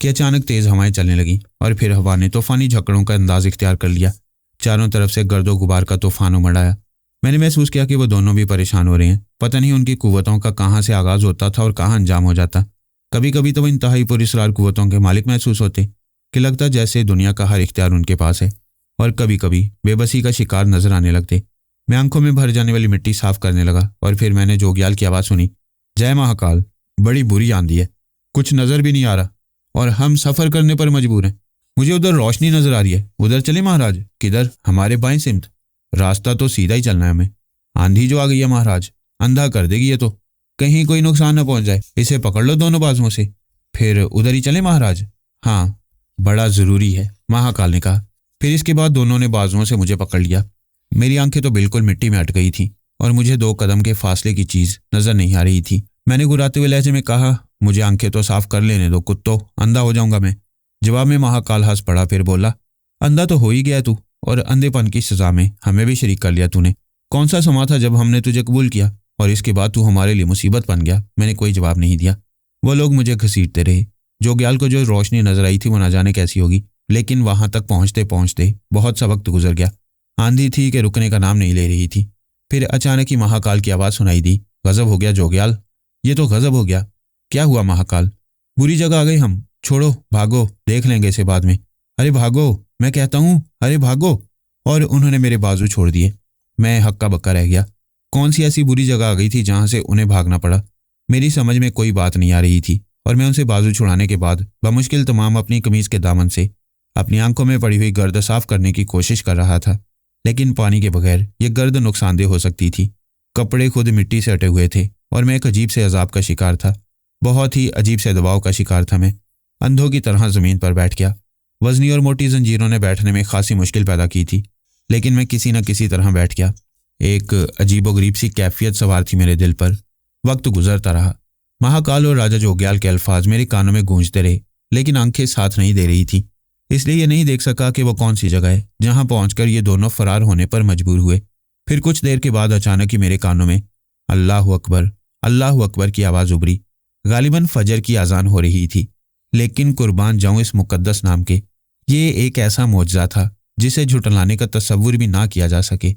कि अचानक तेज़ हवाएं चलने लगीं, और फिर हवा ने तूफ़ानी झकड़ों का अंदाज़ इख्तियार कर लिया। चारों तरफ से गर्दो गुबार का तूफ़ान उमड़ आया। मैंने महसूस किया कि वो दोनों भी परेशान हो रहे हैं। पता नहीं उनकी कुव्वतों का कहाँ से आगाज़ होता था और कहाँ अंजाम हो जाता। कभी कभी तो वो इंतहाई पुरस्रार कुव्वतों के मालिक महसूस होते कि लगता जैसे दुनिया का हर इख्तियार उनके पास है, और कभी कभी बेबसी का शिकार नजर आने लगते। मैं आंखों में भर जाने वाली मिट्टी साफ करने लगा, और फिर मैंने जोग्याल की आवाज़ सुनी, जय महाकाल, बड़ी बुरी आंधी है, कुछ नज़र भी नहीं आ रहा और हम सफ़र करने पर मजबूर हैं। मुझे उधर रोशनी नज़र आ रही है, उधर चले महाराज। किधर? हमारे बाएं सिमत। रास्ता तो सीधा ही चलना है हमें। आंधी जो आ गई है महाराज। اندھا کر دے گی یہ تو، کہیں کوئی نقصان نہ پہنچ جائے، اسے پکڑ لو دونوں بازوؤں سے۔ پھر ادھر ہی چلیں مہاراج؟ ہاں، بڑا ضروری ہے، مہاکال نے کہا۔ پھر اس کے بعد دونوں نے بازوؤں سے مجھے پکڑ لیا۔ میری آنکھیں تو بالکل مٹی میں اٹ گئی تھیں اور مجھے 2 قدم کے فاصلے کی چیز نظر نہیں آ رہی تھی۔ میں نے گراتے ہوئے لہجے میں کہا، مجھے آنکھیں تو صاف کر لینے دو کتو، اندھا ہو جاؤں گا میں۔ جواب میں مہاکال ہنس پڑا، پھر بولا، اندھا تو ہو ہی گیا تو، اور اندھے پن کی سزا میں ہمیں بھی شریک کر لیا تو نے۔ کون سا سما تھا جب ہم نے تجھے قبول کیا اور اس کے بعد تو ہمارے لیے مصیبت بن گیا؟ میں نے کوئی جواب نہیں دیا۔ وہ لوگ مجھے گھسیٹتے رہے۔ جوگیال کو جو روشنی نظر آئی تھی وہ نہ جانے کیسی ہوگی، لیکن وہاں تک پہنچتے پہنچتے بہت سا وقت گزر گیا۔ آندھی تھی کہ رکنے کا نام نہیں لے رہی تھی۔ پھر اچانک ہی مہاکال کی آواز سنائی دی، غضب ہو گیا جوگیال، یہ تو غضب ہو گیا۔ کیا ہوا مہاکال؟ بری جگہ آ گئے ہم، چھوڑو، بھاگو، دیکھ لیں گے اسے بعد میں۔ ارے بھاگو، میں کہتا ہوں، ارے بھاگو۔ اور انہوں نے میرے بازو چھوڑ دیے۔ میں ہکا بکا رہ گیا۔ کون سی ایسی بری جگہ آ گئی تھی جہاں سے انہیں بھاگنا پڑا؟ میری سمجھ میں کوئی بات نہیں آ رہی تھی اور میں ان سے بازو چھڑانے کے بعد بمشکل تمام اپنی قمیض کے دامن سے اپنی آنکھوں میں پڑی ہوئی گرد صاف کرنے کی کوشش کر رہا تھا، لیکن پانی کے بغیر یہ گرد نقصان دہ ہو سکتی تھی۔ کپڑے خود مٹی سے اٹے ہوئے تھے اور میں ایک عجیب سے عذاب کا شکار تھا، بہت ہی عجیب سے دباؤ کا شکار تھا۔ میں اندھوں کی طرح زمین پر بیٹھ گیا۔ وزنی اور موٹی زنجیروں نے بیٹھنے میں خاصی مشکل پیدا کی تھی، لیکن میں کسی نہ کسی طرح بیٹھ گیا۔ ایک عجیب و غریب سی کیفیت سوار تھی میرے دل پر۔ وقت گزرتا رہا۔ مہاکال اور راجا جوگیال کے الفاظ میرے کانوں میں گونجتے رہے، لیکن آنکھیں ساتھ نہیں دے رہی تھی، اس لیے یہ نہیں دیکھ سکا کہ وہ کون سی جگہ ہے جہاں پہنچ کر یہ دونوں فرار ہونے پر مجبور ہوئے۔ پھر کچھ دیر کے بعد اچانک ہی میرے کانوں میں اللہ اکبر، اللہ اکبر کی آواز ابری۔ غالباً فجر کی اذان ہو رہی تھی، لیکن قربان جاؤں اس مقدس نام کے، یہ ایک ایسا معجزہ تھا جسے جھٹلانے کا تصور بھی نہ کیا جا سکے۔